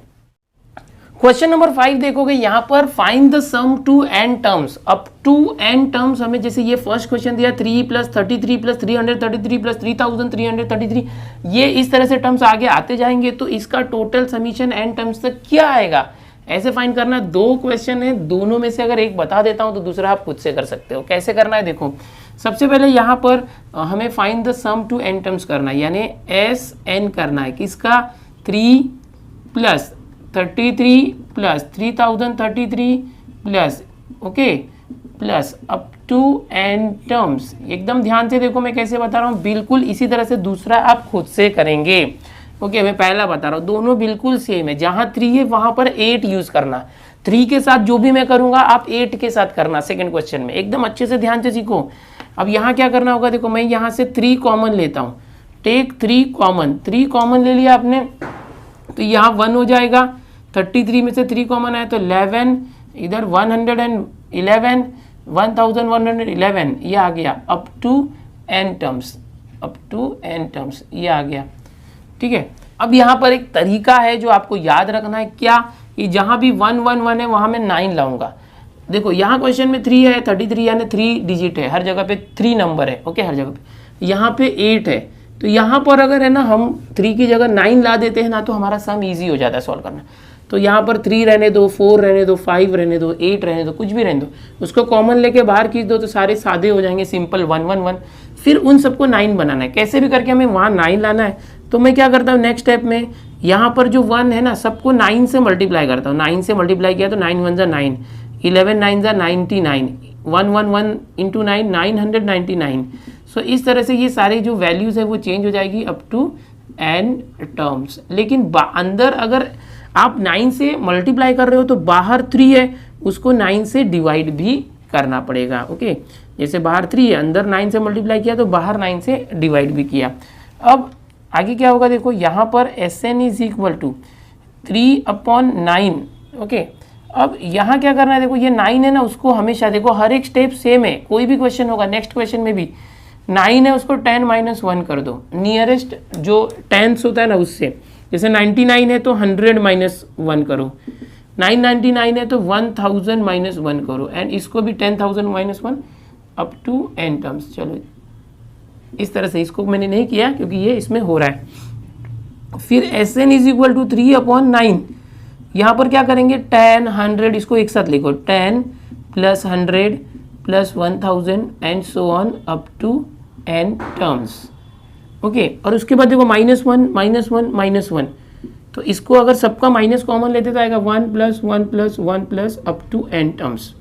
क्वेश्चन नंबर 5 देखोगे, यहाँ पर find the sum to n terms. Up to n terms हमें, जैसे ये फर्स्ट क्वेश्चन दिया 3 + 33 + 333 + 3333, ये इस तरह से टर्म्स आगे आते जाएंगे, तो इसका टोटल समीशन n टर्म्स तक क्या आएगा, ऐसे फाइंड करना। दो क्वेश्चन है, दोनों में से अगर एक बता देता हूँ तो दूसरा आप खुद से कर सकते हो। कैसे करना है, देखो सबसे पहले यहाँ पर हमें find the sum to n terms करना है, यानी Sn करना है। किसका, 3 + 33 + 3033 plus, okay, plus up to n terms. एकदम ध्यान से देखो मैं कैसे बता रहा हूँ, बिल्कुल इसी तरह से दूसरा आप खुद से करेंगे। ओके, मैं पहला बता रहा हूँ, दोनों बिल्कुल सेम है। जहाँ 3 है वहाँ पर 8 यूज़ करना। 3 के साथ जो भी मैं करूंगा आप 8 के साथ करना सेकंड क्वेश्चन में, एकदम अच्छे से ध्यान से सीखो। अब यहाँ क्या करना होगा, देखो मैं यहाँ से 3 कॉमन लेता हूँ, टेक 3 कॉमन, 3 कॉमन ले लिया आपने तो यहाँ 1 हो जाएगा, 33 में से 3 कॉमन आया तो 11, इधर 111, 1111 ये आ गया up to n terms, up to n terms ये आ गया। ठीक है, अब यहाँ पर एक तरीका है जो आपको याद रखना है, क्या कि जहाँ भी 1 1 1 है वहाँ मैं 9 लाऊंगा। देखो यहाँ क्वेश्चन में 3 है, 33 यानी 3 डिजिट है, हर जगह पे 3 नंबर है, ओके, हर जगह पे। यहाँ पे 8 है, तो यहाँ पर अगर है ना हम 3 की जगह 9 ला देते हैं ना तो हमारा सम ईजी हो जाता है सॉल्व करना। तो यहाँ पर 3 रहने दो, 4 रहने दो, 5 रहने दो, 8 रहने दो, कुछ भी रहने दो, उसको कॉमन लेके बाहर खींच दो तो सारे सादे हो जाएंगे, सिंपल 1 1 1। फिर उन सबको 9 बनाना है, कैसे भी करके हमें वहाँ 9 लाना है। तो मैं क्या करता हूँ नेक्स्ट स्टेप में, यहाँ पर जो 1 है ना सबको 9 से मल्टीप्लाई करता हूँ, 9 से मल्टीप्लाई किया तो 9 1 ज़ा 9, 11 9 ज़ा 99, 1 1 1 इंटू 9 999। सो इस तरह से ये सारे जो वैल्यूज़ है वो चेंज हो जाएगी अप टू n टर्म्स। लेकिन अंदर अगर आप 9 से मल्टीप्लाई कर रहे हो तो बाहर 3 है, उसको 9 से डिवाइड भी करना पड़ेगा, ओके। जैसे बाहर 3 है, अंदर 9 से मल्टीप्लाई किया तो बाहर 9 से डिवाइड भी किया। अब आगे क्या होगा, देखो यहाँ पर Sn is equal to 3/9, okay. अब यहाँ क्या करना है, देखो ये 9 है ना, उसको हमेशा देखो हर एक स्टेप सेम है, कोई भी क्वेश्चन होगा नेक्स्ट क्वेश्चन में भी 9 है, उसको 10 - 1 कर दो, नियरेस्ट जो टेंस होता है ना उससे। जैसे 99 है तो 100 - 1 करो, 999 है तो 1000 - 1 करो, एंड इसको भी 10,000 - 1 अप टू n टर्म्स। चलो इस तरह से, इसको मैंने नहीं किया क्योंकि ये इसमें हो रहा है। फिर Sn इज इक्वल टू 3/9, यहाँ पर क्या करेंगे 10 100, इसको एक साथ लिखो, 10 + 100 + 1000 and so on up to n terms, okay. और उसके बाद देखो -1 -1 -1, तो इसको अगर सबका माइनस कॉमन लेते तो आएगा 1 + 1 + 1 + अप टू n टर्म्स।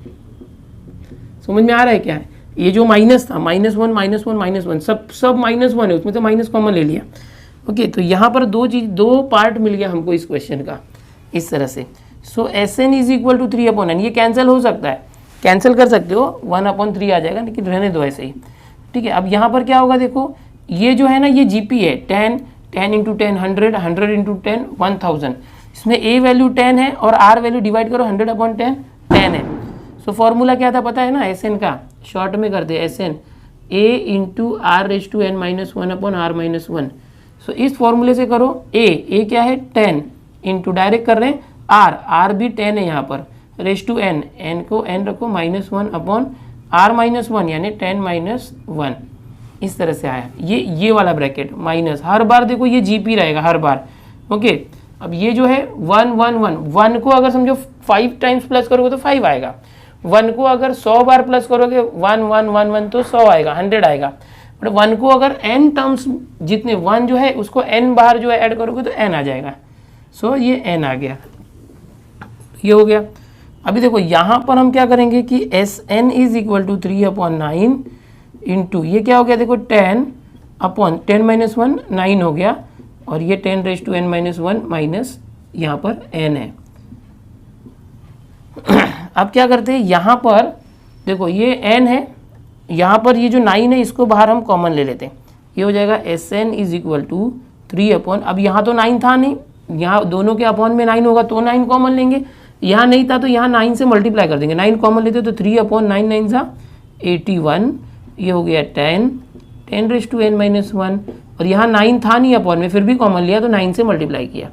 समझ में आ रहा है क्या है? ये जो माइनस था -1 -1 -1 सब -1 है, उसमें तो माइनस कॉमन ले लिया, ओके। तो यहाँ पर दो पार्ट मिल गया हमको इस क्वेश्चन का, इस तरह से। So Sn is equal to 3/n, ये कैंसिल हो सकता है, कैंसिल कर सकते हो, 1/3 आ जाएगा, लेकिन रहने दो ऐसे ही, ठीक है। अब यहाँ पर क्या होगा, देखो ये जो है ना ये GP है, 10 10 × 10 100, 100 × 10 1000, इसमें A वैल्यू 10 है और R वैल्यू डिवाइड करो 100/10 10 है। सो फॉर्मूला क्या था पता है ना, Sn का शॉर्ट में करते हैं, Sn A × r⁻n - 1/r - 1। सो इस फॉर्मूले से करो, A क्या है 10 इंटू डायरेक्ट कर रहे हैं R भी 10 है यहाँ पर, ⁻n n को n रखो -1/r - 1 यानी 10 - 1, इस तरह से आया ये वाला ब्रैकेट माइनस। हर बार देखो ये GP रहेगा हर बार, ओके। अब ये जो है 1 1 1 1 को अगर समझो 5 टाइम्स प्लस करोगे तो 5 आएगा, 1 को अगर 100 बार प्लस करोगे 1 1 1 1 तो 100 आएगा, 100 आएगा। बट 1 को अगर n टर्म्स जितने 1 जो है उसको n बार जो है ऐड करोगे तो n आ जाएगा। सो ये n आ गया, ये हो गया। अभी देखो यहाँ पर हम क्या करेंगे कि Sn is equal to 3/9 into ये क्या हो गया, देखो 10 - 1 9 हो गया, और ये 10⁻n - 1 माइनस यहाँ पर n है। अब क्या करते हैं, यहाँ पर देखो ये n है, यहाँ पर ये जो 9 है इसको बाहर हम कॉमन ले लेते हैं, ये हो जाएगा Sn इज इक्वल टू 3/, अब यहाँ तो 9 था नहीं, यहाँ दोनों के अपॉन में 9 होगा तो 9 कॉमन लेंगे, यहाँ नहीं था तो यहाँ 9 से मल्टीप्लाई कर देंगे, 9 कॉमन लेते तो 3/9 9 सा 81, ये हो गया 10 10⁻n - 1, और यहाँ 9 था नहीं अपॉन में, फिर भी कॉमन लिया तो 9 से मल्टीप्लाई किया,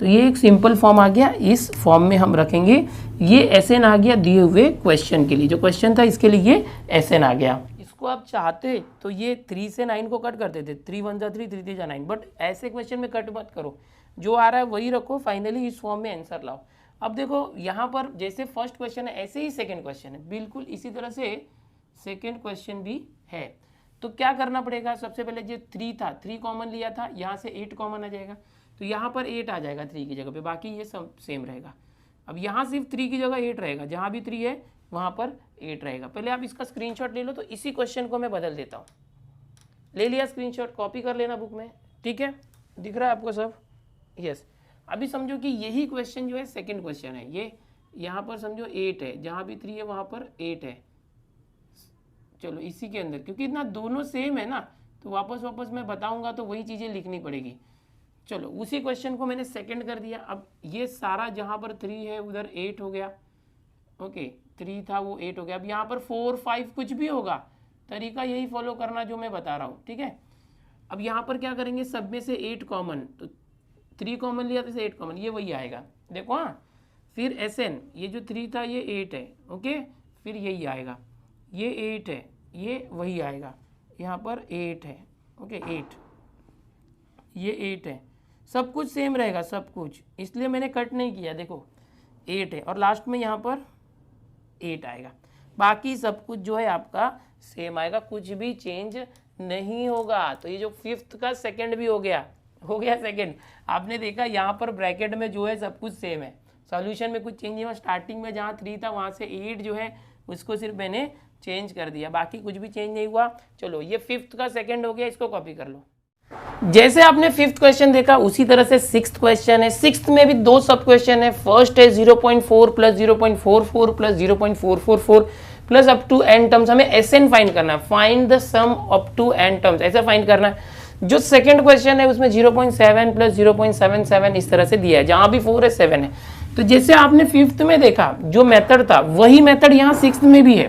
तो ये एक सिंपल फॉर्म आ गया। इस फॉर्म में हम रखेंगे, ये Sn आ गया दिए हुए क्वेश्चन के लिए, जो क्वेश्चन था इसके लिए ये Sn आ गया। इसको आप चाहते तो ये 3 से 9 को कट कर देते, 3 1 = 3 3 3 = 9, बट ऐसे क्वेश्चन में कट मत करो, जो आ रहा है वही रखो, फाइनली इस फॉर्म में आंसर लाओ। अब देखो यहाँ पर जैसे फर्स्ट क्वेश्चन है ऐसे ही सेकेंड क्वेश्चन है, बिल्कुल इसी तरह से सेकेंड क्वेश्चन भी है। तो क्या करना पड़ेगा, सबसे पहले जो 3 था 3 कॉमन लिया था, यहाँ से 8 कॉमन आ जाएगा, तो यहाँ पर 8 आ जाएगा 3 की जगह पे, बाकी ये सब सेम रहेगा। अब यहाँ सिर्फ 3 की जगह 8 रहेगा, जहाँ भी 3 है वहाँ पर 8 रहेगा। पहले आप इसका स्क्रीनशॉट ले लो, तो इसी क्वेश्चन को मैं बदल देता हूँ। ले लिया स्क्रीनशॉट, कॉपी कर लेना बुक में, ठीक है, दिख रहा है आपको सब, यस। अभी समझो कि यही क्वेश्चन जो है सेकंड क्वेश्चन है, ये यहाँ पर समझो 8 है, जहाँ भी 3 है वहाँ पर 8 है। चलो इसी के अंदर, क्योंकि इतना दोनों सेम है ना, तो वापस मैं बताऊंगा तो वही चीज़ें लिखनी पड़ेगी। चलो उसी क्वेश्चन को मैंने सेकंड कर दिया। अब ये सारा जहाँ पर 3 है उधर 8 हो गया, ओके 3 था वो 8 हो गया। अब यहाँ पर 4 5 कुछ भी होगा, तरीका यही फॉलो करना जो मैं बता रहा हूँ, ठीक है। अब यहाँ पर क्या करेंगे, सब में से 8 कॉमन, तो 3 कॉमन लिया तो 8 कॉमन, ये वही आएगा देखो। हाँ, फिर SN ये जो 3 था ये 8 है, ओके, फिर यही आएगा, ये 8 है, ये वही आएगा, यहाँ पर 8 है, ओके 8, ये 8 है, सब कुछ सेम रहेगा सब कुछ, इसलिए मैंने कट नहीं किया। देखो 8 है और लास्ट में यहाँ पर 8 आएगा, बाकी सब कुछ जो है आपका सेम आएगा, कुछ भी चेंज नहीं होगा। तो ये जो 5th का सेकंड भी हो गया सेकंड। आपने देखा यहाँ पर ब्रैकेट में जो है सब कुछ सेम है, सॉल्यूशन में कुछ चेंज नहीं हुआ। स्टार्टिंग में जहाँ 3 था वहाँ से 8 जो है उसको सिर्फ मैंने चेंज कर दिया, बाकी कुछ भी चेंज नहीं हुआ। चलो ये 5th का सेकंड हो गया, इसको कॉपी कर लो। जैसे आपने 5th क्वेश्चन देखा उसी तरह से 6th क्वेश्चन है। 6th में भी 2 सब क्वेश्चन है। फर्स्ट है 0.4 plus 0.44 plus 0.444 plus up to n terms. हमें SN फाइंड करना है, find the sum up to n terms, ऐसे फाइंड करना है। जो सेकंड क्वेश्चन है उसमें 0.7 प्लस 0.77 इस तरह से दिया है, जहां भी 4 है 7 है। तो जैसे आपने 5th में देखा जो मेथड था वही मेथड यहाँ 6th में भी है।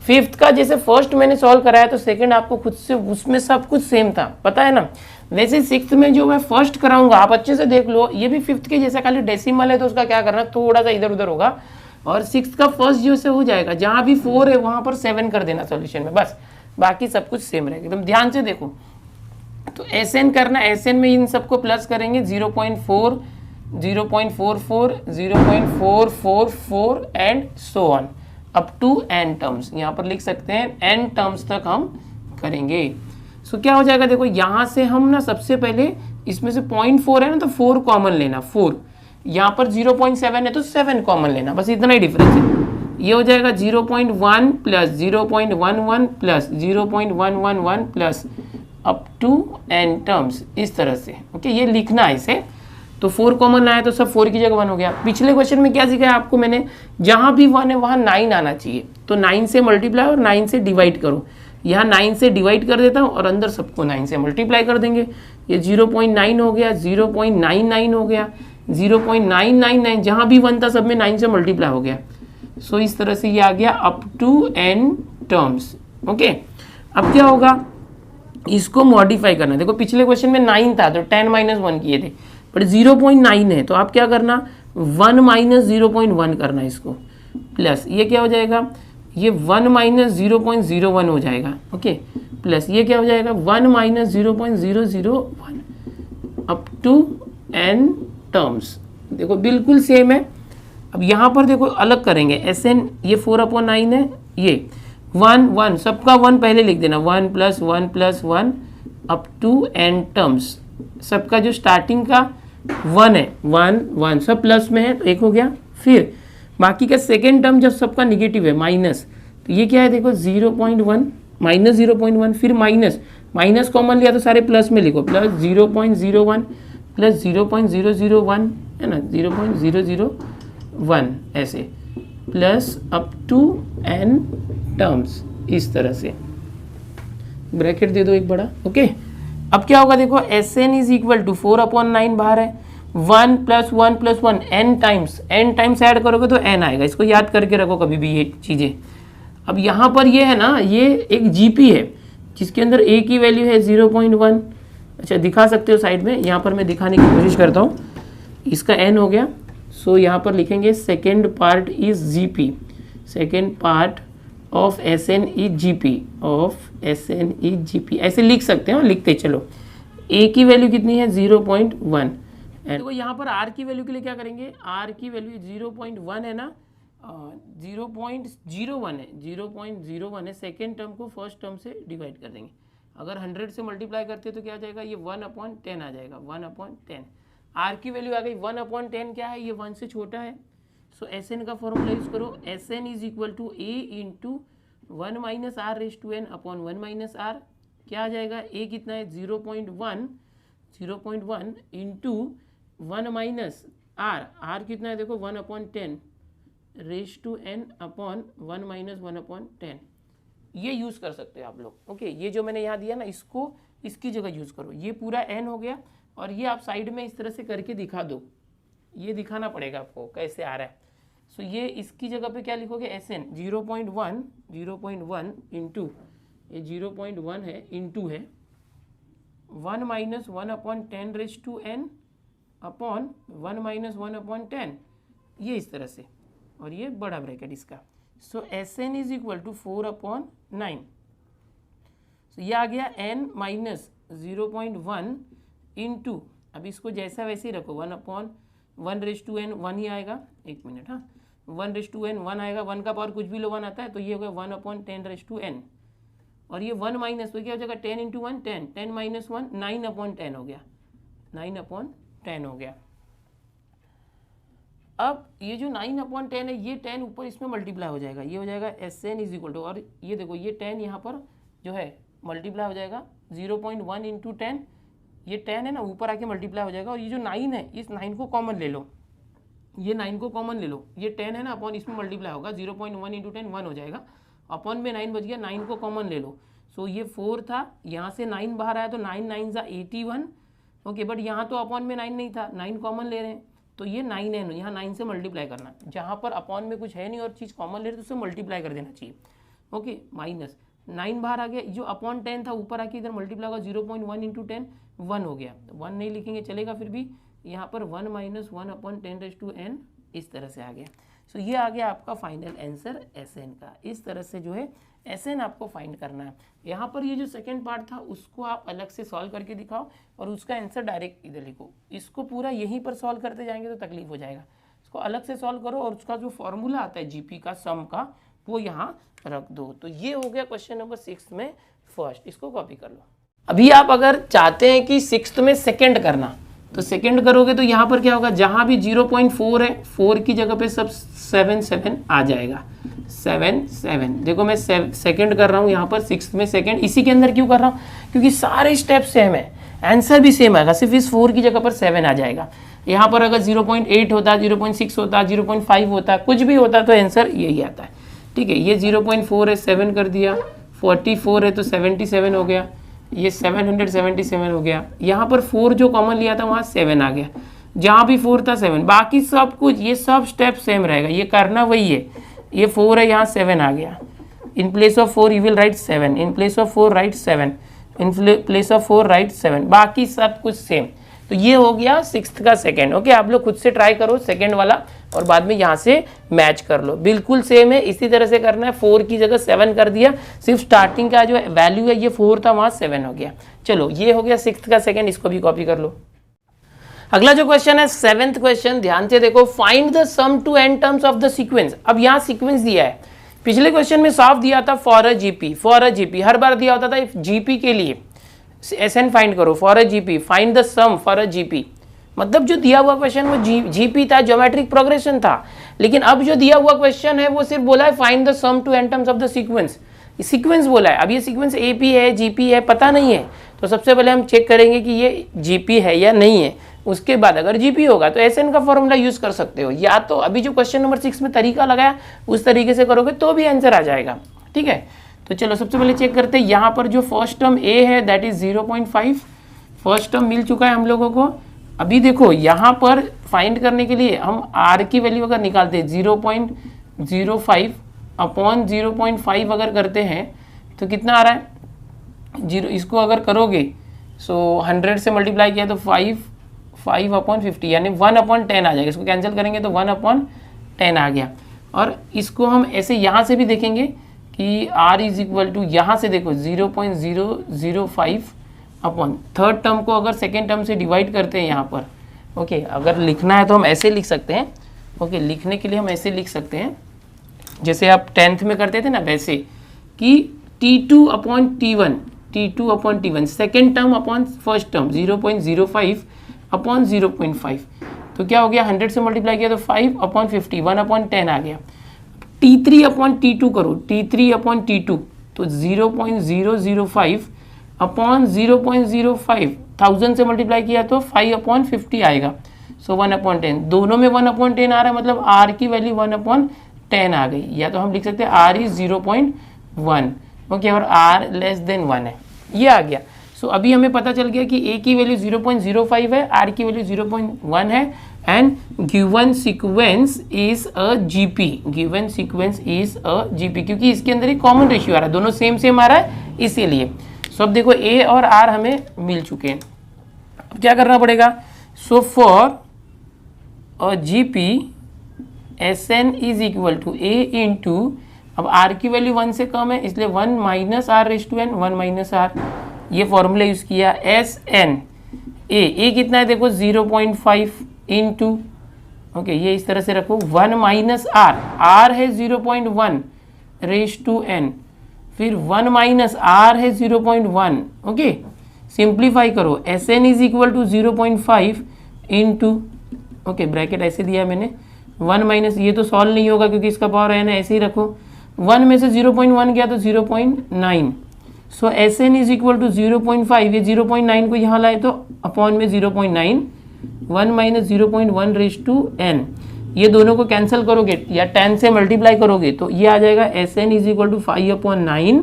5th का जैसे फर्स्ट मैंने सॉल्व कराया तो सेकंड आपको खुद से उसमें सब कुछ सेम था, पता है ना। वैसे 6th में जो मैं फर्स्ट कराऊंगा आप अच्छे से देख लो, ये भी 5th के जैसा, खाली डेसिमल है तो उसका क्या करना, थोड़ा सा इधर उधर होगा। और 6th का फर्स्ट जो से हो जाएगा, जहां भी 4 है वहां पर 7 कर देना सॉल्यूशन में, बस बाकी सब कुछ सेम रहेगा। एकदम ध्यान से देखो। तो SN करना, SN में इन सबको प्लस करेंगे, 0.4 0.44 0.444 and so on up to n terms. यहाँ पर लिख सकते हैं n टर्म्स तक हम करेंगे। सो क्या हो जाएगा, देखो यहाँ से हम ना सबसे पहले इसमें से 0.4 है ना तो 4 कॉमन लेना, 4। यहाँ पर 0.7 है तो 7 कॉमन लेना, बस इतना ही डिफरेंस है। ये हो जाएगा 0.1 plus 0.11 plus 0.111 plus up to n terms, इस तरह से, ओके। ये लिखना है इसे। तो 4 कॉमन आया तो सब 4 की जगह 1 हो गया। पिछले क्वेश्चन में क्या सिखाया आपको मैंने, जहां भी 1 है वहां 9 आना चाहिए, तो 9 से मल्टीप्लाई और 9 से डिवाइड करो। यहाँ 9 से डिवाइड कर देता हूँ और अंदर सबको 9 से मल्टीप्लाई कर देंगे। ये 0.9 हो गया, 0.99 हो गया, 0.999, जहाँ भी 1 था सब में 9 से मल्टीप्लाई हो गया। सो इस तरह से ये आ गया up to n terms, okay. अब क्या होगा, इसको मॉडिफाई करना। देखो पिछले क्वेश्चन में 9 था तो 10 माइनस 1 किए थे, बट 0.9 है तो आप क्या करना, 1 माइनस 0.1 करना इसको, प्लस ये क्या हो जाएगा, ये 1 माइनस 0.01 हो जाएगा, ओके, प्लस ये क्या हो जाएगा 1 minus 0.001 up to n terms. देखो बिल्कुल सेम है। अब यहाँ पर देखो अलग करेंगे, SN ये 4/9 है, ये 1 1 सबका 1 पहले लिख देना, 1 plus 1 plus 1 up to n terms. सबका जो स्टार्टिंग का 1 है, 1 1 सब प्लस में है तो 1 हो गया। फिर बाकी का सेकेंड टर्म जब सबका निगेटिव है माइनस, तो ये क्या है देखो 0.1 माइनस 0.1, फिर माइनस कॉमन लिया तो सारे प्लस में लिखो, प्लस 0.01 प्लस 0.001 है ना, 0.001 ऐसे, plus up to n terms, इस तरह से ब्रैकेट दे दो एक बड़ा, ओके। अब क्या होगा देखो, SN इज इक्वल टू 4/9 बाहर है, 1 plus 1 plus 1 n times add करोगे तो n आएगा। इसको याद करके रखो कभी भी ये चीज़ें। अब यहाँ पर ये है ना, ये एक GP है जिसके अंदर a की वैल्यू है 0.1। अच्छा दिखा सकते हो साइड में, यहाँ पर मैं दिखाने की कोशिश करता हूँ। इसका n हो गया, सो यहाँ पर लिखेंगे second part is GP, second part of SN is GP, of SN is GP, ऐसे लिख सकते हैं, लिखते चलो। a की वैल्यू कितनी है 0.1। देखो यहाँ पर r की वैल्यू के लिए क्या करेंगे, r की वैल्यू 0.1 है ना, 0.01 है, 0.01 है। सेकेंड टर्म को फर्स्ट टर्म से डिवाइड कर देंगे। अगर 100 से मल्टीप्लाई करते हैं तो क्या आ जाएगा, ये 1/10 आ जाएगा, 1/10। r की वैल्यू आ गई 1/10, क्या है ये 1 से छोटा है। सो SN का फॉर्मूला यूज करो, SN is equal to a into 1 minus r raise to n upon 1 minus r। क्या आ जाएगा, a कितना है 0.1 इंटू 1 माइनस r, r कितना है देखो 1/10 raise to n upon 1 minus 1 upon 10, ये यूज़ कर सकते हो आप लोग। ओके, ये जो मैंने यहाँ दिया ना, इसको इसकी जगह यूज़ करो। ये पूरा n हो गया और ये आप साइड में इस तरह से करके दिखा दो, ये दिखाना पड़ेगा आपको कैसे आ रहा है। सो ये इसकी जगह पे क्या लिखोगे, Sn 0.1 इंटू, ये 0.1 है इंटू है 1 minus 1 upon 10 raise to n upon 1 minus 1 upon 10, ये इस तरह से, और ये बड़ा ब्रैकेट इसका। So Sn is equal to 4 upon 9। So ये आ गया n माइनस 0.1 इंटू, अब इसको जैसा वैसे ही रखो, 1 अपॉन 1 रेज टू n 1 ही आएगा, एक मिनट, हाँ 1 रेज टू n 1 आएगा, 1 का पावर कुछ भी लो 1 आता है, तो ये हो गया 1 अपॉन 10 रेज टू n, और ये 1 माइनस, तो क्या हो जाएगा 10 इंटू 1 10, 10 माइनस 1 9 अपॉन 10 हो गया, 9 अपॉन 10 हो गया। अब ये जो 9 अपॉन 10 है, ये 10 ऊपर इसमें मल्टीप्लाई हो जाएगा, ये हो जाएगा Sn इज इक्वल टू, और ये देखो ये 10 यहाँ पर जो है मल्टीप्लाई हो जाएगा 0.1 इंटू 10, ये 10 है ना, ऊपर आके मल्टीप्लाई हो जाएगा, और ये जो 9 है, इस 9 को कॉमन ले लो, ये 9 को कॉमन ले लो, ये 10 है ना, अपॉन इसमें मल्टीप्लाई होगा, 0.1 इंटू 10 1 हो जाएगा, अपॉन में 9 बच गया, 9 को कॉमन ले लो। सो ये 4 था, यहाँ से 9 बाहर आया तो 9 9 ज़ा 81, ओके, बट यहाँ तो अपॉन में 9 नहीं था, 9 कॉमन ले रहे हैं, तो ये 9 है, यहाँ 9 से मल्टीप्लाई करना, जहाँ पर अपॉन में कुछ है नहीं और चीज़ कॉमन ले रहे तो उससे मल्टीप्लाई कर देना चाहिए। ओके, माइनस 9 बाहर आ गया, जो अपॉन 10 था ऊपर आके इधर मल्टीप्लाई होगा, 0.1 इंटू 10 1 हो गया, 1 नहीं लिखेंगे चलेगा, फिर भी यहाँ पर 1 minus 1 upon 10 raise to n इस तरह से आ गया। सो ये आ गया आपका फाइनल आंसर Sn का। इस तरह से जो है Sn आपको फाइंड करना है। यहाँ पर ये जो सेकंड पार्ट था उसको आप अलग से सॉल्व करके दिखाओ और उसका आंसर डायरेक्ट इधर लिखो। इसको पूरा यहीं पर सॉल्व करते जाएंगे तो तकलीफ हो जाएगा। इसको अलग से सॉल्व करो और उसका जो फॉर्मूला आता है जीपी का सम का वो यहाँ रख दो। तो ये हो गया क्वेश्चन नंबर 6 में फर्स्ट। इसको कॉपी कर लो। अभी आप अगर चाहते हैं कि 6th में सेकंड करना तो सेकंड करोगे तो यहाँ पर क्या होगा, जहाँ भी 0.4 है 4 की जगह पे सब 7 7 आ जाएगा। 7 7 देखो मैं सेकंड कर रहा हूँ यहाँ पर 6th में सेकंड। इसी के अंदर क्यों कर रहा हूँ, क्योंकि सारे स्टेप सेम है, आंसर भी सेम आएगा, सिर्फ इस 4 की जगह पर 7 आ जाएगा। यहाँ पर अगर 0.8 होता, 0.6 होता, 0.5 होता, कुछ भी होता तो आंसर यही आता है। ठीक है, ये 0.4 है 7 कर दिया, 44 है तो 77 हो गया, ये 777 हो गया। यहाँ पर 4 जो कॉमन लिया था वहाँ 7 आ गया, जहाँ भी 4 था 7, बाकी सब कुछ ये सब स्टेप सेम रहेगा, ये करना वही है। ये 4 है यहाँ 7 आ गया, in place of 4 you will write 7, in place of 4 right 7, in place of 4 right 7, बाकी सब कुछ सेम। तो ये हो गया 6th का सेकंड। ओके, आप लोग खुद से ट्राई करो सेकंड वाला और बाद में यहाँ से मैच कर लो, बिल्कुल सेम है। इसी तरह से करना है, 4 की जगह 7 कर दिया, सिर्फ स्टार्टिंग का जो वैल्यू है ये 4 था वहाँ 7 हो गया। चलो ये हो गया 6th का सेकंड, इसको भी कॉपी कर लो। अगला जो क्वेश्चन है 7th क्वेश्चन, ध्यान से देखो। Find the sum to n terms of the sequence. अब यहाँ सीक्वेंस दिया है, पिछले क्वेश्चन में साफ दिया था for a GP, for a GP हर बार दिया होता था जीपी के लिए Sn फाइंड करो, for a GP find the sum for a GP, मतलब जो दिया हुआ क्वेश्चन वो जीपी था, ज्योमेट्रिक प्रोग्रेशन था। लेकिन अब जो दिया हुआ क्वेश्चन है वो सिर्फ बोला है find the sum to n terms of the sequence, sequence बोला है। अब ये सीक्वेंस एपी है जीपी है पता नहीं है, तो सबसे पहले हम चेक करेंगे कि ये जीपी है या नहीं है। उसके बाद अगर जीपी होगा तो Sn का फॉर्मूला यूज कर सकते हो, या तो अभी जो क्वेश्चन नंबर 6 में तरीका लगाया उस तरीके से करोगे तो भी आंसर आ जाएगा। ठीक है, तो चलो सबसे पहले चेक करते हैं। यहाँ पर जो फर्स्ट टर्म a है दैट इज 0.5, फर्स्ट टर्म मिल चुका है हम लोगों को। अभी देखो यहाँ पर फाइंड करने के लिए हम r की वैल्यू अगर निकालते हैं 0.05 अपॉन 0.5 अगर करते हैं तो कितना आ रहा है, 0, इसको अगर करोगे सो 100 से मल्टीप्लाई किया तो 5 अपॉन 50 यानी 1 अपॉन 10 आ जाएगा। इसको कैंसिल करेंगे तो 1 अपॉन 10 आ गया। और इसको हम ऐसे यहाँ से भी देखेंगे कि r इज इक्वल टू, यहाँ से देखो 0.005 अपॉन थर्ड टर्म को अगर सेकेंड टर्म से डिवाइड करते हैं यहाँ पर। ओके, अगर लिखना है तो हम ऐसे लिख सकते हैं। ओके, लिखने के लिए हम ऐसे लिख सकते हैं जैसे आप 10th में करते थे ना, वैसे कि T2 upon T1, T2 upon T1 second term upon first term 0.05 upon 0.5, तो क्या हो गया 100 से मल्टीप्लाई किया तो 5 अपॉन 50, 1 अपॉन 10 आ गया। T3 अपॉन T2 करो, T3 अपॉन T2 तो 0.005 अपॉन 0.05 1000 से मल्टीप्लाई किया तो 5 अपॉन 50 आएगा। सो 1/10, दोनों में 1/10 आ रहा है, मतलब r की वैल्यू 1/10 आ गई, या तो हम लिख सकते हैं r इज 0.1, ओके, और r लेस देन 1 है, ये आ गया। सो अभी हमें पता चल गया कि a की वैल्यू 0.05 है, r की वैल्यू 0.1 है, and given sequence is a GP, given sequence is a GP, क्योंकि इसके अंदर एक कॉमन रेशियो आ रहा है, दोनों सेम आ रहा है इसीलिए। सो अब देखो a और r हमें मिल चुके हैं, अब क्या करना पड़ेगा, so for a GP Sn is equal to a into, अब r की वैल्यू 1 से कम है इसलिए 1 minus are raise to n, 1 minus r, ये फॉर्मूला यूज किया। Sn a कितना है देखो 0.5 इंटू, ओके, ये इस तरह से रखो, 1 माइनस r है 0.1 रेस टू एन, फिर 1 माइनस r है 0.1, ओके, सिंप्लीफाई करो, Sn is equal to 0.5 into, okay, bracket ऐसे दिया मैंने, 1 माइनस, ये तो सॉल्व नहीं होगा क्योंकि इसका पावर है ना, ऐसे ही रखो, 1 में से 0.1 गया तो 0.9, सो Sn इज इक्वल टू 0.5, ये 0.9 को यहाँ लाए तो अपॉन में 0.9, 1 माइनस 0.1 रेस टू एन, ये दोनों को कैंसिल करोगे या 10 से मल्टीप्लाई करोगे तो ये आ जाएगा Sn is equal to 5/9,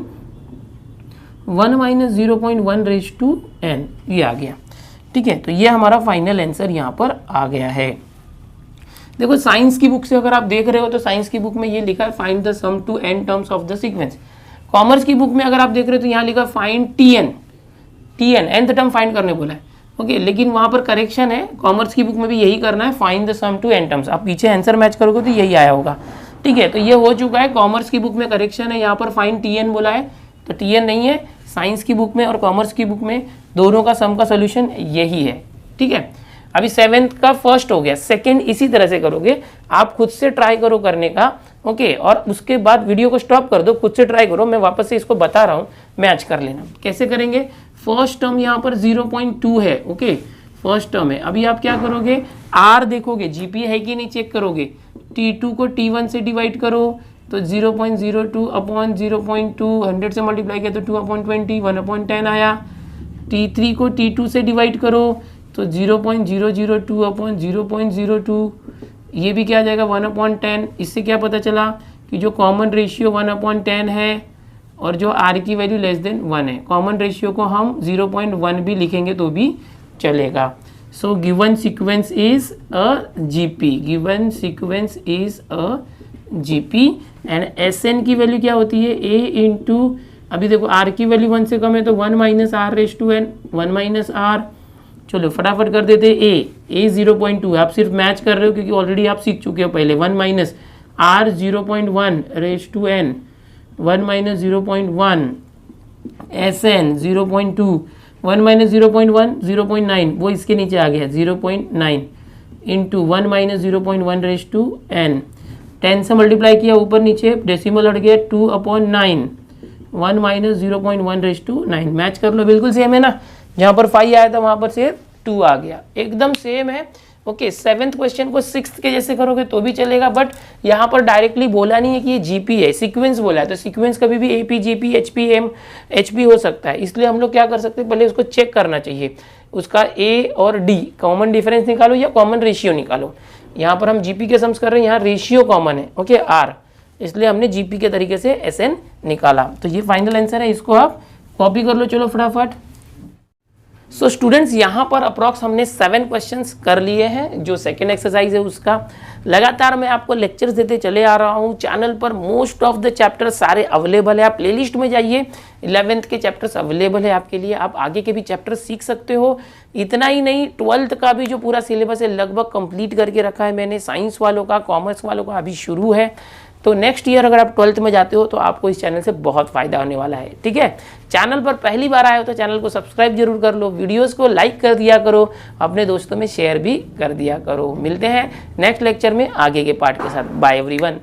1 minus 0.1 raise to n, ये आ गया, ठीक है। तो ये हमारा फाइनल आंसर यहाँ पर आ गया है। देखो साइंस की बुक से अगर आप देख रहे हो तो साइंस की बुक में ये लिखा है find the sum to n terms of the sequence. Commerce की बुक में अगर आप देख रहे हो तो यहाँ लिखा है find tn nth term find करने बोला है, ओके, लेकिन वहाँ पर करेक्शन है, कॉमर्स की बुक में भी यही करना है, find the sum to n terms. आप पीछे आंसर मैच करोगे तो यही आया होगा, ठीक है। तो ये हो चुका है, कॉमर्स की बुक में करेक्शन है, यहाँ पर फाइंड tn बोला है तो tn नहीं है, साइंस की बुक में और कॉमर्स की बुक में दोनों का सम का सोल्यूशन यही है, ठीक है। अभी 7th का फर्स्ट हो गया, सेकंड इसी तरह से करोगे, आप खुद से ट्राई करो करने का, ओके, और उसके बाद वीडियो को स्टॉप कर दो, खुद से ट्राई करो, मैं वापस से इसको बता रहा हूँ, मैच कर लेना। कैसे करेंगे, फर्स्ट टर्म यहाँ पर 0.2 है, ओके, फर्स्ट टर्म है। अभी आप क्या करोगे, आर देखोगे जीपी है कि नहीं चेक करोगे, T2 को T1 से डिवाइड करो तो 0.02 अपॉन 0.2, 100 से मल्टीप्लाई किया तो 2/20, 1/10 आया। T3 को T2 से डिवाइड करो तो 0.002 अपॉन 0.02, ये भी क्या आ जाएगा 1/10। इससे क्या पता चला कि जो कॉमन रेशियो 1/10 है और जो r की वैल्यू लेस देन 1 है, कॉमन रेशियो को हम 0.1 भी लिखेंगे तो भी चलेगा। So given sequence is a GP, given sequence is a GP and Sn की वैल्यू क्या होती है, a इंटू, अभी देखो r की वैल्यू 1 से कम है तो 1 minus r raise to n, 1 minus r, चलो फटाफट कर देते, a 0.2 है, आप सिर्फ मैच कर रहे हो क्योंकि ऑलरेडी आप सीख चुके हो पहले, 1 minus r 0.1 raise to n, 1 minus 0.1 Sn 0.2, 1 minus 0.1 0.9, वो इसके नीचे आ गया 0.9 इंटू 1 माइनस 0.1 रेस टू n, 10 से मल्टीप्लाई किया ऊपर नीचे डेसिमल हट गया 2/9, 1 माइनस 0.1 रेस टू 9, मैच कर लो, बिल्कुल सेम है ना, जहाँ पर 5 आया था वहाँ पर सिर्फ 2 आ गया, एकदम सेम है, ओके। 7th क्वेश्चन को 6th के जैसे करोगे तो भी चलेगा, बट यहाँ पर डायरेक्टली बोला नहीं है कि ये जीपी है, सीक्वेंस बोला है, तो सीक्वेंस कभी भी एपी जीपी एचपी हो सकता है, इसलिए हम लोग क्या कर सकते हैं, पहले उसको चेक करना चाहिए, उसका ए और डी कॉमन डिफरेंस निकालो या कॉमन रेशियो निकालो। यहाँ पर हम जीपी के सम्स कर रहे हैं, यहाँ रेशियो कॉमन है, ओके, आर, इसलिए हमने जीपी के तरीके से Sn निकाला, तो ये फाइनल आंसर है, इसको आप कॉपी कर लो, चलो फटाफट। सो स्टूडेंट्स यहाँ पर अप्रॉक्स हमने 7 क्वेश्चंस कर लिए हैं, जो सेकेंड एक्सरसाइज है उसका। लगातार मैं आपको लेक्चर्स देते चले आ रहा हूँ, चैनल पर मोस्ट ऑफ द चैप्टर सारे अवेलेबल है, आप प्लेलिस्ट में जाइए, 11th के चैप्टर्स अवेलेबल है आपके लिए, आप आगे के भी चैप्टर सीख सकते हो। इतना ही नहीं, 12th का भी जो पूरा सिलेबस है लगभग कंप्लीट करके रखा है मैंने, साइंस वालों का, कॉमर्स वालों का अभी शुरू है, तो नेक्स्ट ईयर अगर आप 12th में जाते हो तो आपको इस चैनल से बहुत फायदा होने वाला है, ठीक है। चैनल पर पहली बार आए हो तो चैनल को सब्सक्राइब जरूर कर लो, वीडियोस को लाइक कर दिया करो, अपने दोस्तों में शेयर भी कर दिया करो। मिलते हैं नेक्स्ट लेक्चर में आगे के पार्ट के साथ, बाय एवरीवन।